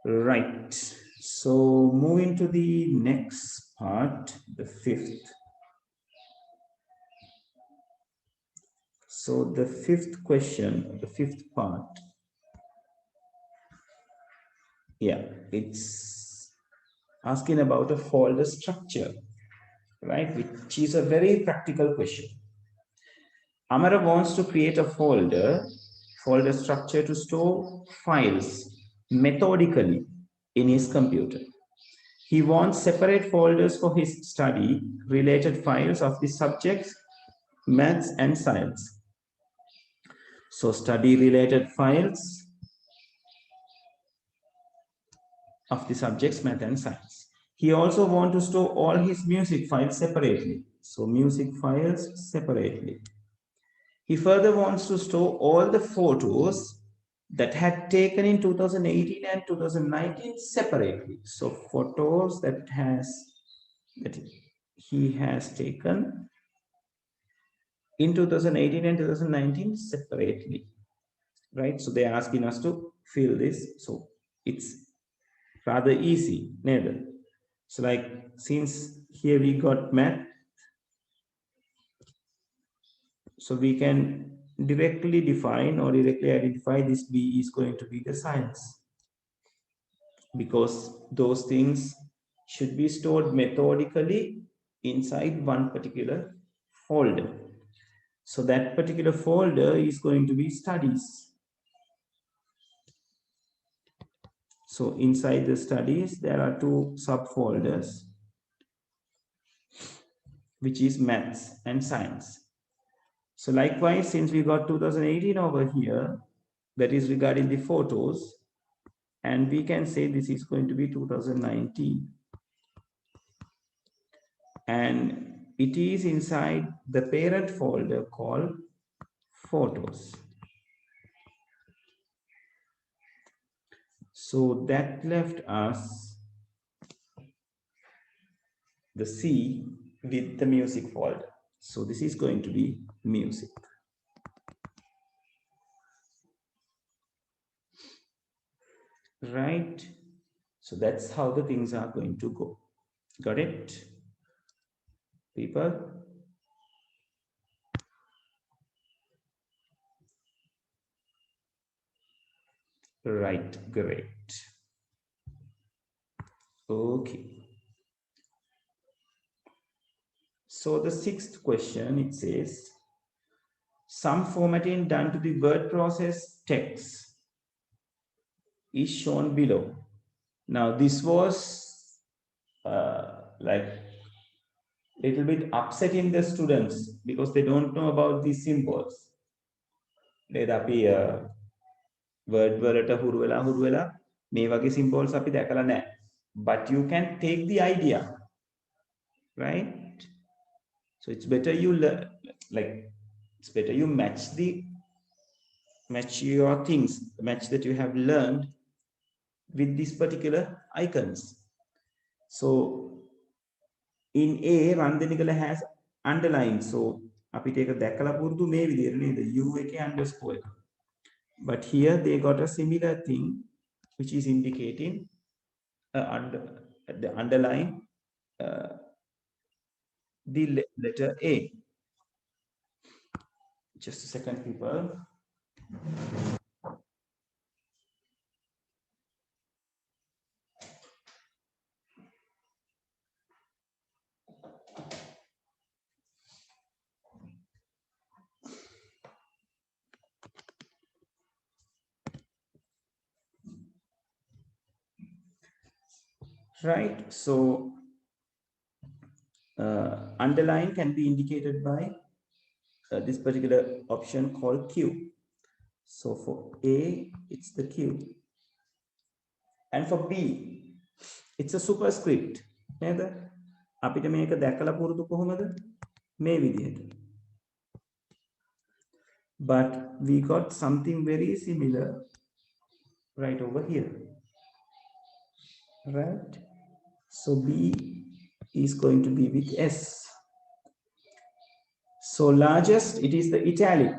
Right. So moving to the next part, the fifth. So the fifth question, the fifth part. Yeah, it's asking about a folder structure, right? Which is a very practical question. Amara wants to create a folder structure to store files methodically in his computer. He wants separate folders for his study related files of the subjects, maths and science. So study related files of the subjects, math and science. He also wants to store all his music files separately. So music files separately. He further wants to store all the photos that had taken in 2018 and 2019 separately. So photos that he has taken in 2018 and 2019 separately, right? So they're asking us to fill this. So it's rather easy, neither. So like, since here we got math, so we can directly define or directly identify this B is going to be the science, because those things should be stored methodically inside one particular folder. So that particular folder is going to be studies. So inside the studies, there are two subfolders, which is maths and science. So likewise, since we got 2018 over here, that is regarding the photos, and we can say this is going to be 2019. And it is inside the parent folder called photos. So that left us the C with the music folder. So this is going to be music. Right? So that's how the things are going to go. Got it? People? Right, great. Okay. So the sixth question, it says, some formatting done to the word process text is shown below. Now this was like little bit upsetting the students because they don't know about these symbols. Word වලට හුරු වෙලා මේ වගේ symbols අපි දැකලා නැහැ. But you can take the idea, right? So it's better you learn, like it's better you match your things, match that you have learned with these particular icons. So in A, Randanikala has underlined. So අපි ඒක දැකලා පුරුදු මේ විදිහට නේද? U එකේ underscore එක. But here they got a similar thing which is indicating the underline the letter A. Just a second, people. Right, so underline can be indicated by this particular option called Q. So for A, it's the Q. And for B, it's a superscript. නේද? අපිට මේක දැකලා පුරුදු කොහොමද? මේ විදිහට. But we got something very similar right over here. Right? So B is going to be with S. So largest, it is the italic.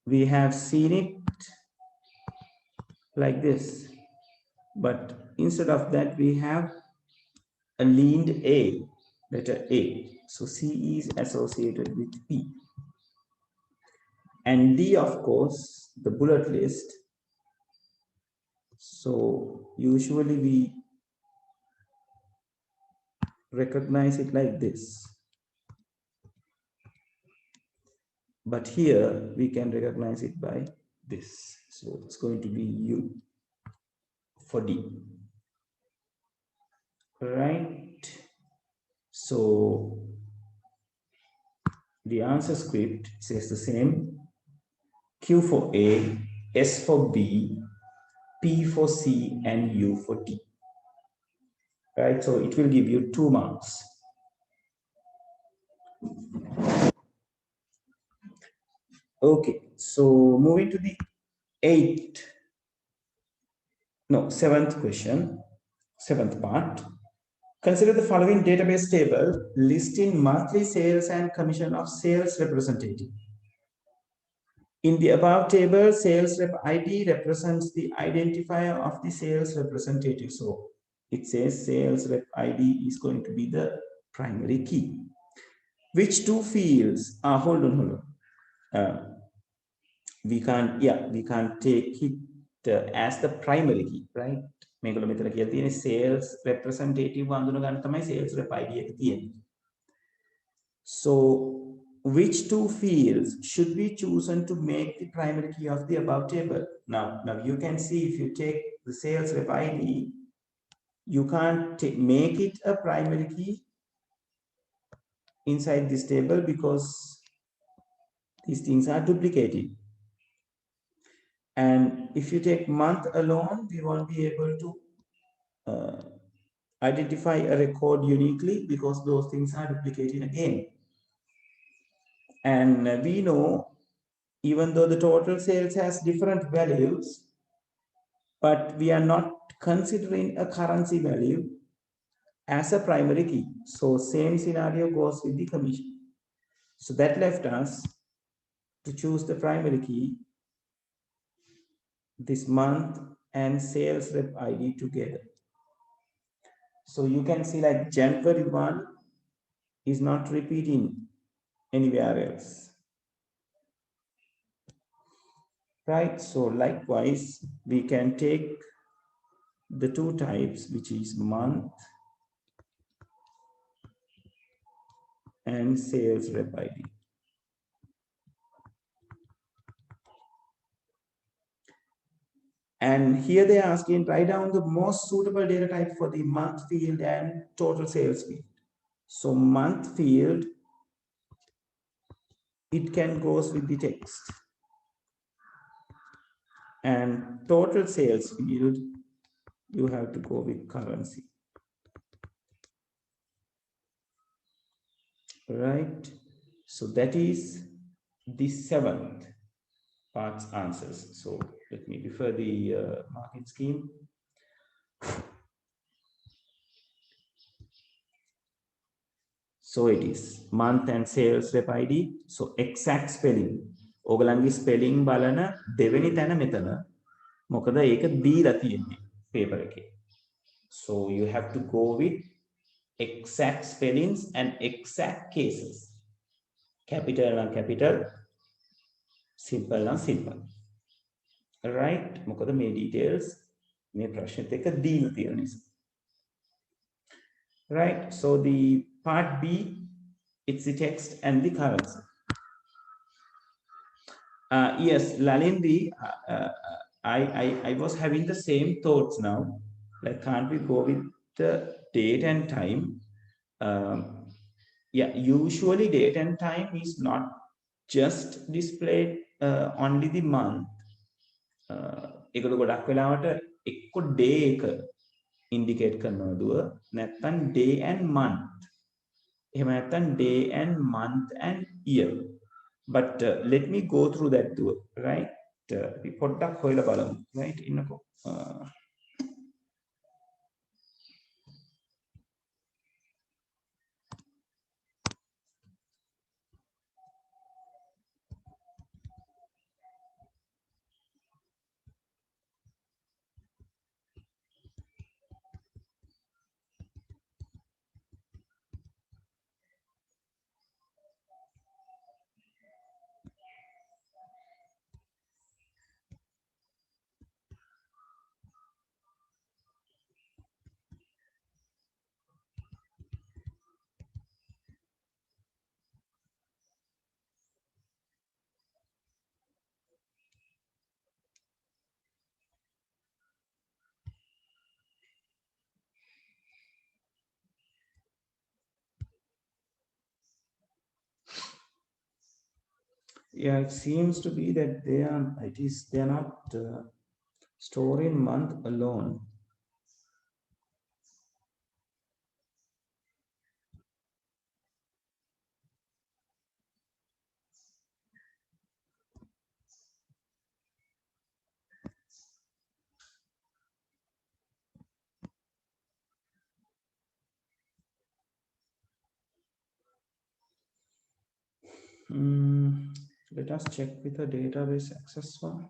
We have seen it like this. but instead of that we have a leaned A, letter A. So C is associated with P. And D, of course, the bullet list. So usually we recognize it like this. But here we can recognize it by this. So it's going to be U for D. Right. So the answer script says the same. Q for A, S for B, P for C, and U for D. Right, so it will give you 2 marks. Okay, so moving to the seventh question, seventh part. Consider the following database table listing monthly sales and commission of sales representative. In the above table, sales rep ID represents the identifier of the sales representative. So it says sales rep ID is going to be the primary key. Which two fields are, hold on. We can't take it as the primary key, right? මේගොල්ලෝ මෙතන කියලා තියෙන්නේ sales representative අඳුන ගන්න තමයි sales rep ID එක තියෙන්නේ. So which two fields should be chosen to make the primary key of the above table? Now you can see if you take the sales rep ID, you can't make it a primary key inside this table because these things are duplicated. And if you take month alone, we won't be able to identify a record uniquely because those things are duplicated again. And we know, even though the total sales has different values, but we are not considering a currency value as a primary key. So same scenario goes with the commission. So that left us to choose the primary key, this month and sales rep ID together. So you can see like January 1 is not repeating anywhere else. Right, so likewise, we can take the two types, which is month and sales rep ID. And here they are asking, write down the most suitable data type for the month field and total sales field. So month field, it can goes with the text. And total sales field, you have to go with currency. Right, so that is the seventh part's answers. So let me refer the marking scheme. So it is month and sales rep ID. So exact spelling. ඕගලන්ගේ spelling බලන දෙවෙනි තැන මෙතන. මොකද ඒක දීලා තියෙන්නේ paper එකේ. So you have to go with exact spellings and exact cases. Capital and capital, simple and simple. Right? මොකද මේ details මේ ප්‍රශ්නෙත් එක්ක දීලා තියෙන නිසා. Right? So the part B, it's the text and the currency. Yes, Lalindi, I was having the same thoughts now. Like, can't we go with the date and time? Yeah, usually date and time is not just displayed only the month. ඒගොල්ලෝ ගොඩක් වෙලාවට එක්ක day එක indicate කරනවා දුව නැත්නම් day and month. එහෙම නැත්නම් day and month and year. But let me go through that too, right? We පොඩ්ඩක් හොයලා බලමු, right? ඉන්නකෝ. Yeah, it seems to be that they're not storing month alone. Let us check with the database access one.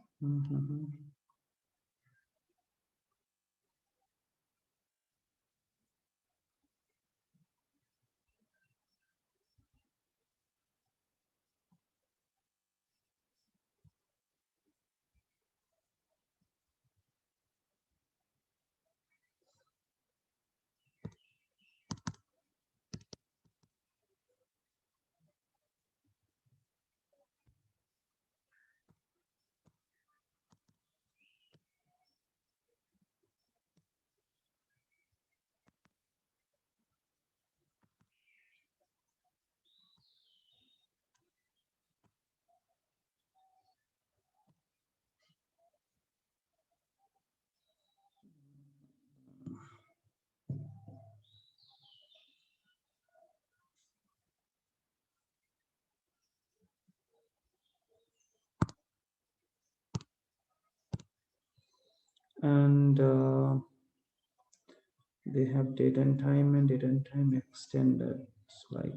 And they have date and time extended. So like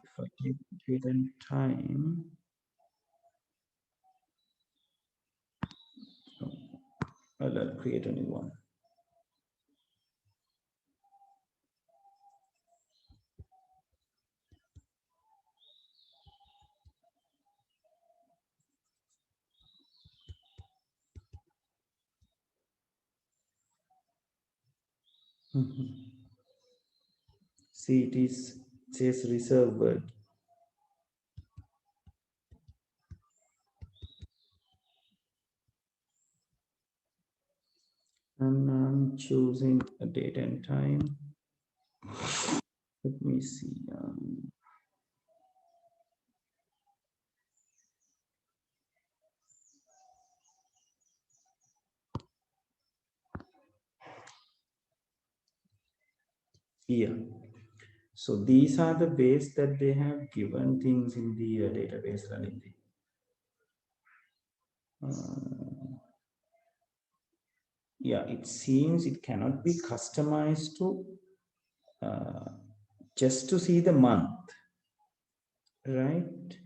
if I take date and time, I'll create a new one. See, it says reserve word. And I'm choosing a date and time. Let me see. Here. So these are the ways that they have given things in the database running. Yeah, it seems it cannot be customized to just to see the month, right?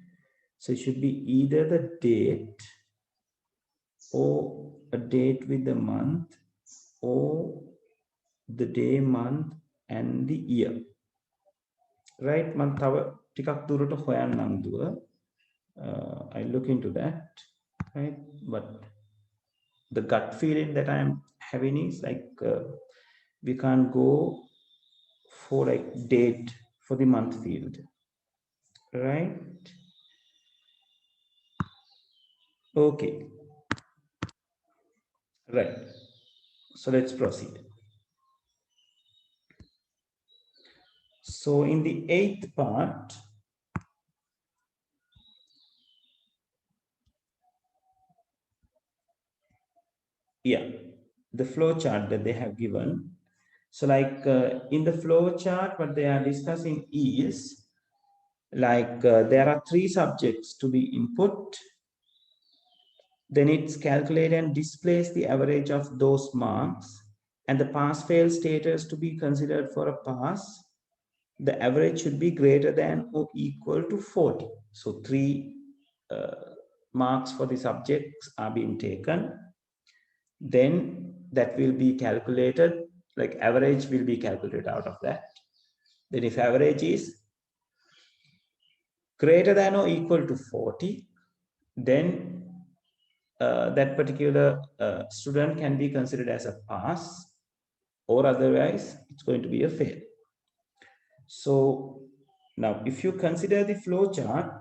So it should be either the date or a date with the month or the day, month, and the year. Right? මම තව ටිකක් දුරට හොයන්නම් දුව. I look into that, right? But the gut feeling that I'm having is like we can't go for like date for the month field, right? Okay, right. So let's proceed. So in the 8th part, yeah, the flow chart that they have given. So like in the flow chart, what they are discussing is like there are 3 subjects to be input. Then it's calculated and displays the average of those marks and the pass-fail status to be considered for a pass. The average should be greater than or equal to 40. So 3 marks for the subjects are being taken. Then that will be calculated, like average will be calculated out of that. Then if average is greater than or equal to 40, then that particular student can be considered as a pass, or otherwise it's going to be a fail. So now if you consider the flow chart,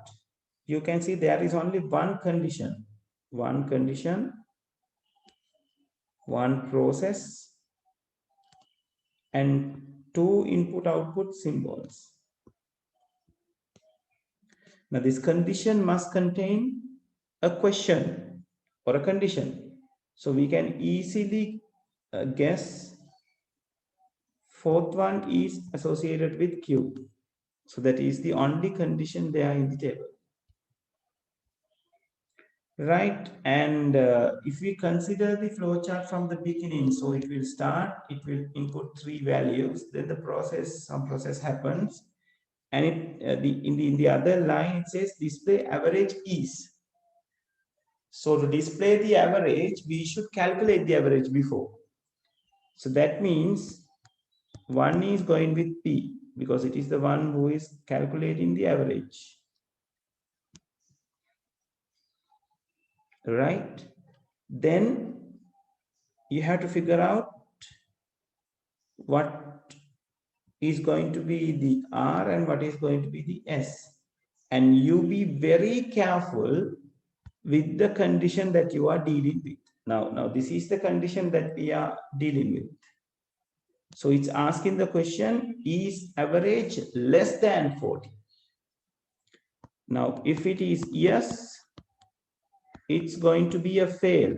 you can see there is only one condition, one process, and 2 input output symbols. Now this condition must contain a question or a condition. So we can easily guess fourth one is associated with Q. So that is the only condition there in the table. Right, and if we consider the flowchart from the beginning, so it will start, it will input 3 values, then some process happens, and in the other line it says display average is. So to display the average, we should calculate the average before. So that means 1 is going with P because it is the one who is calculating the average. Right? Then you have to figure out what is going to be the R and what is going to be the S. And you be very careful with the condition that you are dealing with. Now this is the condition that we are dealing with. So it's asking the question, is average less than 40? Now, if it is yes, it's going to be a fail.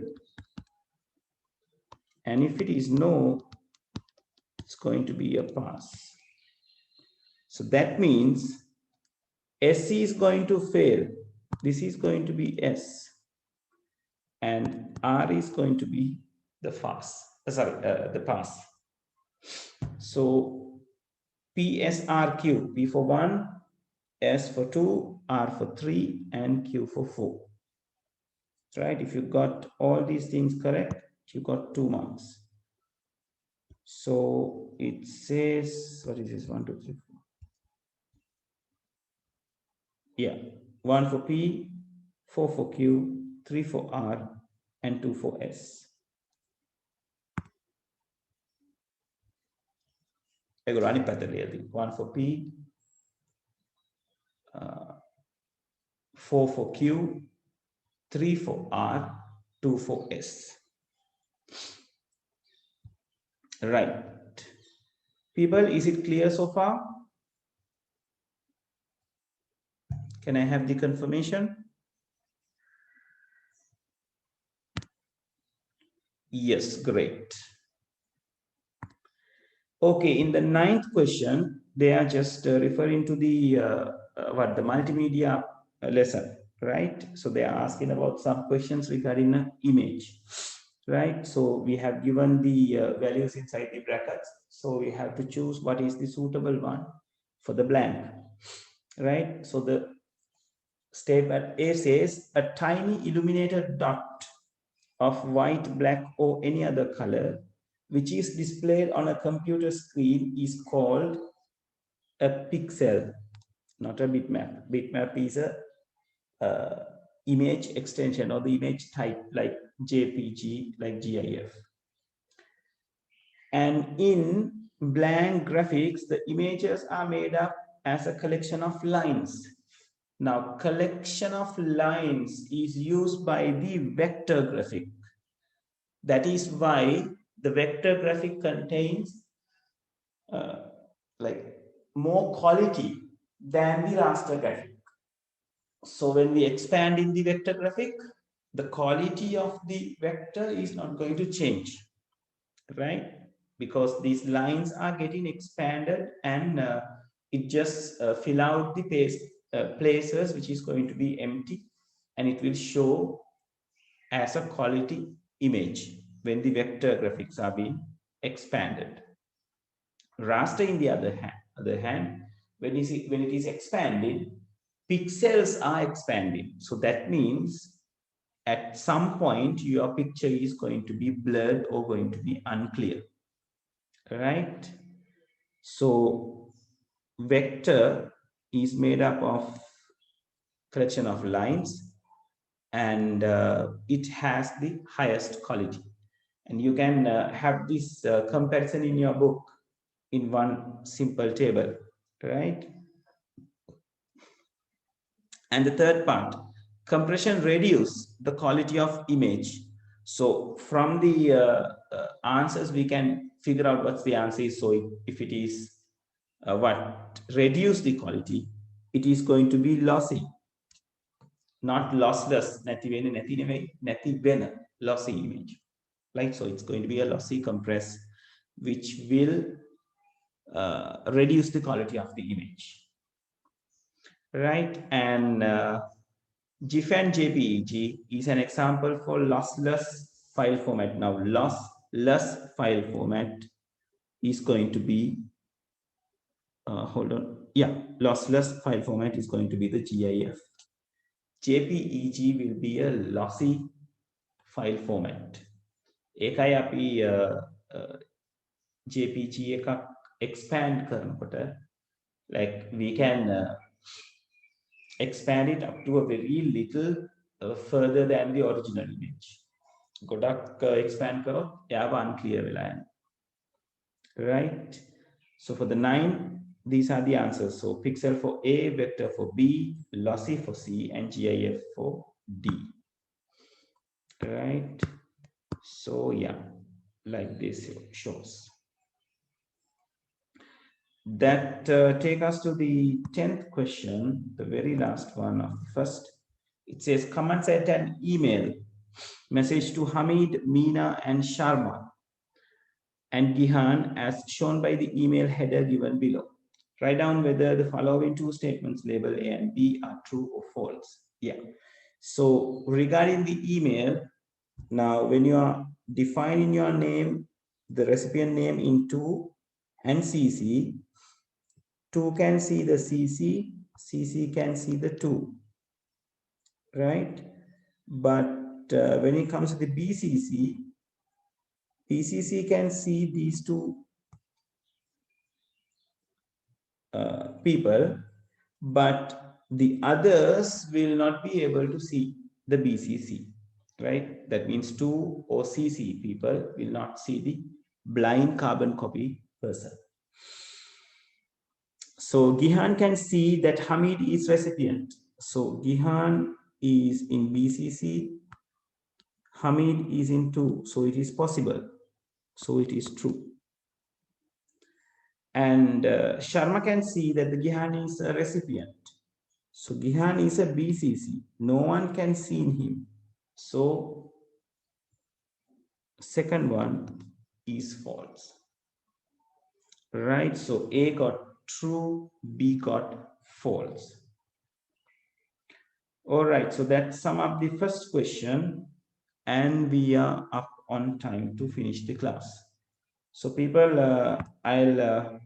And if it is no, it's going to be a pass. So that means S is going to fail. This is going to be S. And R is going to be the the pass. So PSRQ, P for 1, S for 2, R for 3, and Q for 4. Right? If you got all these things correct, you got 2 marks. So it says, what is this? 1, 2, 3, 4. Yeah, 1 for P, 4 for Q, 3 for R, and 2 for S. I got running pattern 1 for P, 4 for Q, 3 for R, 2 for S. Right. People, is it clear so far? Can I have the confirmation? Yes, great. Okay, in the 9th question, they are just referring to the the multimedia lesson, right? So they are asking about some questions regarding an image, right? So we have given the values inside the brackets. So we have to choose what is the suitable one for the blank, right? So the statement A says a tiny illuminated dot of white, black, or any other color, which is displayed on a computer screen, is called a pixel, not a bitmap. Bitmap is a image extension or the image type like JPG, like GIF. And in blank graphics, the images are made up as a collection of lines. Now, collection of lines is used by the vector graphic. That is why the vector graphic contains like more quality than the raster graphic. So when we expand in the vector graphic, the quality of the vector is not going to change, right? Because these lines are getting expanded and it just fill out the places which is going to be empty, and it will show as a quality image when the vector graphics are being expanded. Raster, in the other hand, when it is expanding, pixels are expanding. So that means at some point your picture is going to be blurred or going to be unclear, right? So vector is made up of collection of lines, and it has the highest quality. And you can have this comparison in your book in one simple table, right? And the third part, compression reduce the quality of image. So from the answers, we can figure out what's the answer is. So if it is what reduce the quality, it is going to be lossy. not lossless, නැති වෙන්නේ නැති නෙවෙයි, නැති වෙන, lossy image. Right, so it's going to be a lossy compress, which will reduce the quality of the image. Right, and GIF and JPEG is an example for lossless file format. Now, lossless file format is going to be, hold on, yeah, lossless file format is going to be the GIF. JPEG will be a lossy file format. ඒකයි අපි JPG එකක් expand කරනකොට, like we can expand it up to a very little further than the original image. ගොඩක් expand කරොත් එයාව unclear වෙලා යනවා. Right, so for the 9, these are the answers. So pixel for A, vector for B, lossy for C, and GIF for D. Right, so yeah, like this shows. That take us to the 10th question, the very last one of the first. It says, come and send an email message to Hamid, Meena, and Sharma and Gihan as shown by the email header given below. Write down whether the following two statements labeled A and B are true or false. Yeah. So regarding the email, now when you are defining your name, the recipient name in to and CC, 2 can see the CC, CC can see the 2, right? But when it comes to the BCC, BCC can see these two people, but the others will not be able to see the BCC, right? That means 2 or CC people will not see the blind carbon copy person. So Gihan can see that Hamid is recipient. So Gihan is in BCC, Hamid is in 2, so it is possible. So it is true. And Sharma can see that the Gihan is a recipient. So Gihan is a BCC. No one can see him. So second one is false. Right, so A got true, B got false. All right, so that sum up the first question, and we are up on time to finish the class. So people, I'll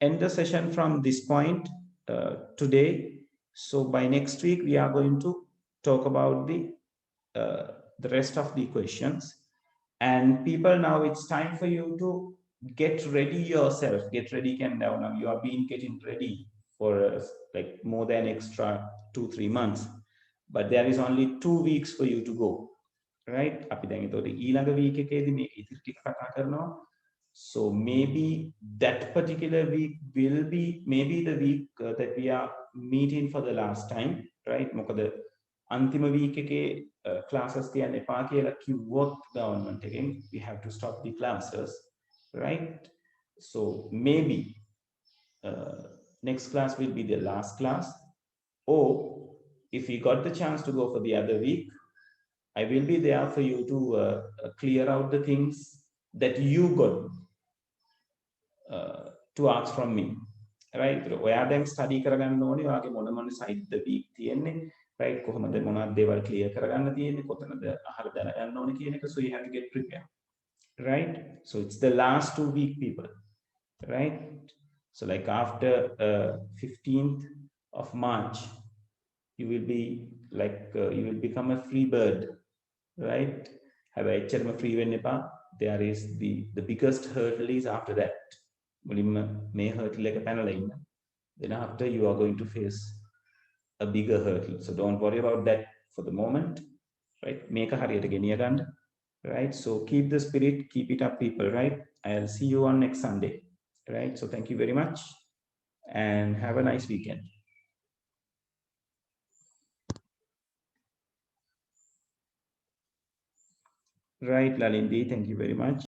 end the session from this point today. So by next week, we are going to talk about the rest of the questions. And people, now it's time for you to get ready yourself. Get ready, can now you are being getting ready for like more than extra 2-3 months. But there is only 2 weeks for you to go. Right? අපි දැන් ඒතකොට ඊළඟ week එකේදී මේ ඉතිරි ටික කතා කරනවා. So maybe that particular week will be maybe the week that we are meeting for the last time, right? මොකද අන්තිම week එකේ classes තියන්න එපා කියලා කිව්වොත් government එකෙන් we have to stop the classes, right? So maybe next class will be the last class, or if we got the chance to go for the other week, I will be there for you to clear out the things that you got to ask from me, right? ඔයා දැන් study කරගන්න ඕනේ ඔයාගේ මොන මොන site ද week තියෙන්නේ, right? කොහොමද මොනවද දේවල් clear කරගන්න තියෙන්නේ, කොතනද අහලා දැනගන්න ඕනේ කියන එක, so you have to get prepared, right? So it's the last 2 week people, right? So like after 15th of March, you will be like you will become a free bird, right? Have a free වෙන්න. There is the biggest hurdle is after that. May hurdle like a panel. Then after you are going to face a bigger hurdle. So don't worry about that for the moment, right? Make a hurry again, right? So keep the spirit, keep it up, people, right? I'll see you on next Sunday, right? So thank you very much and have a nice weekend. Right, Lalindi, thank you very much.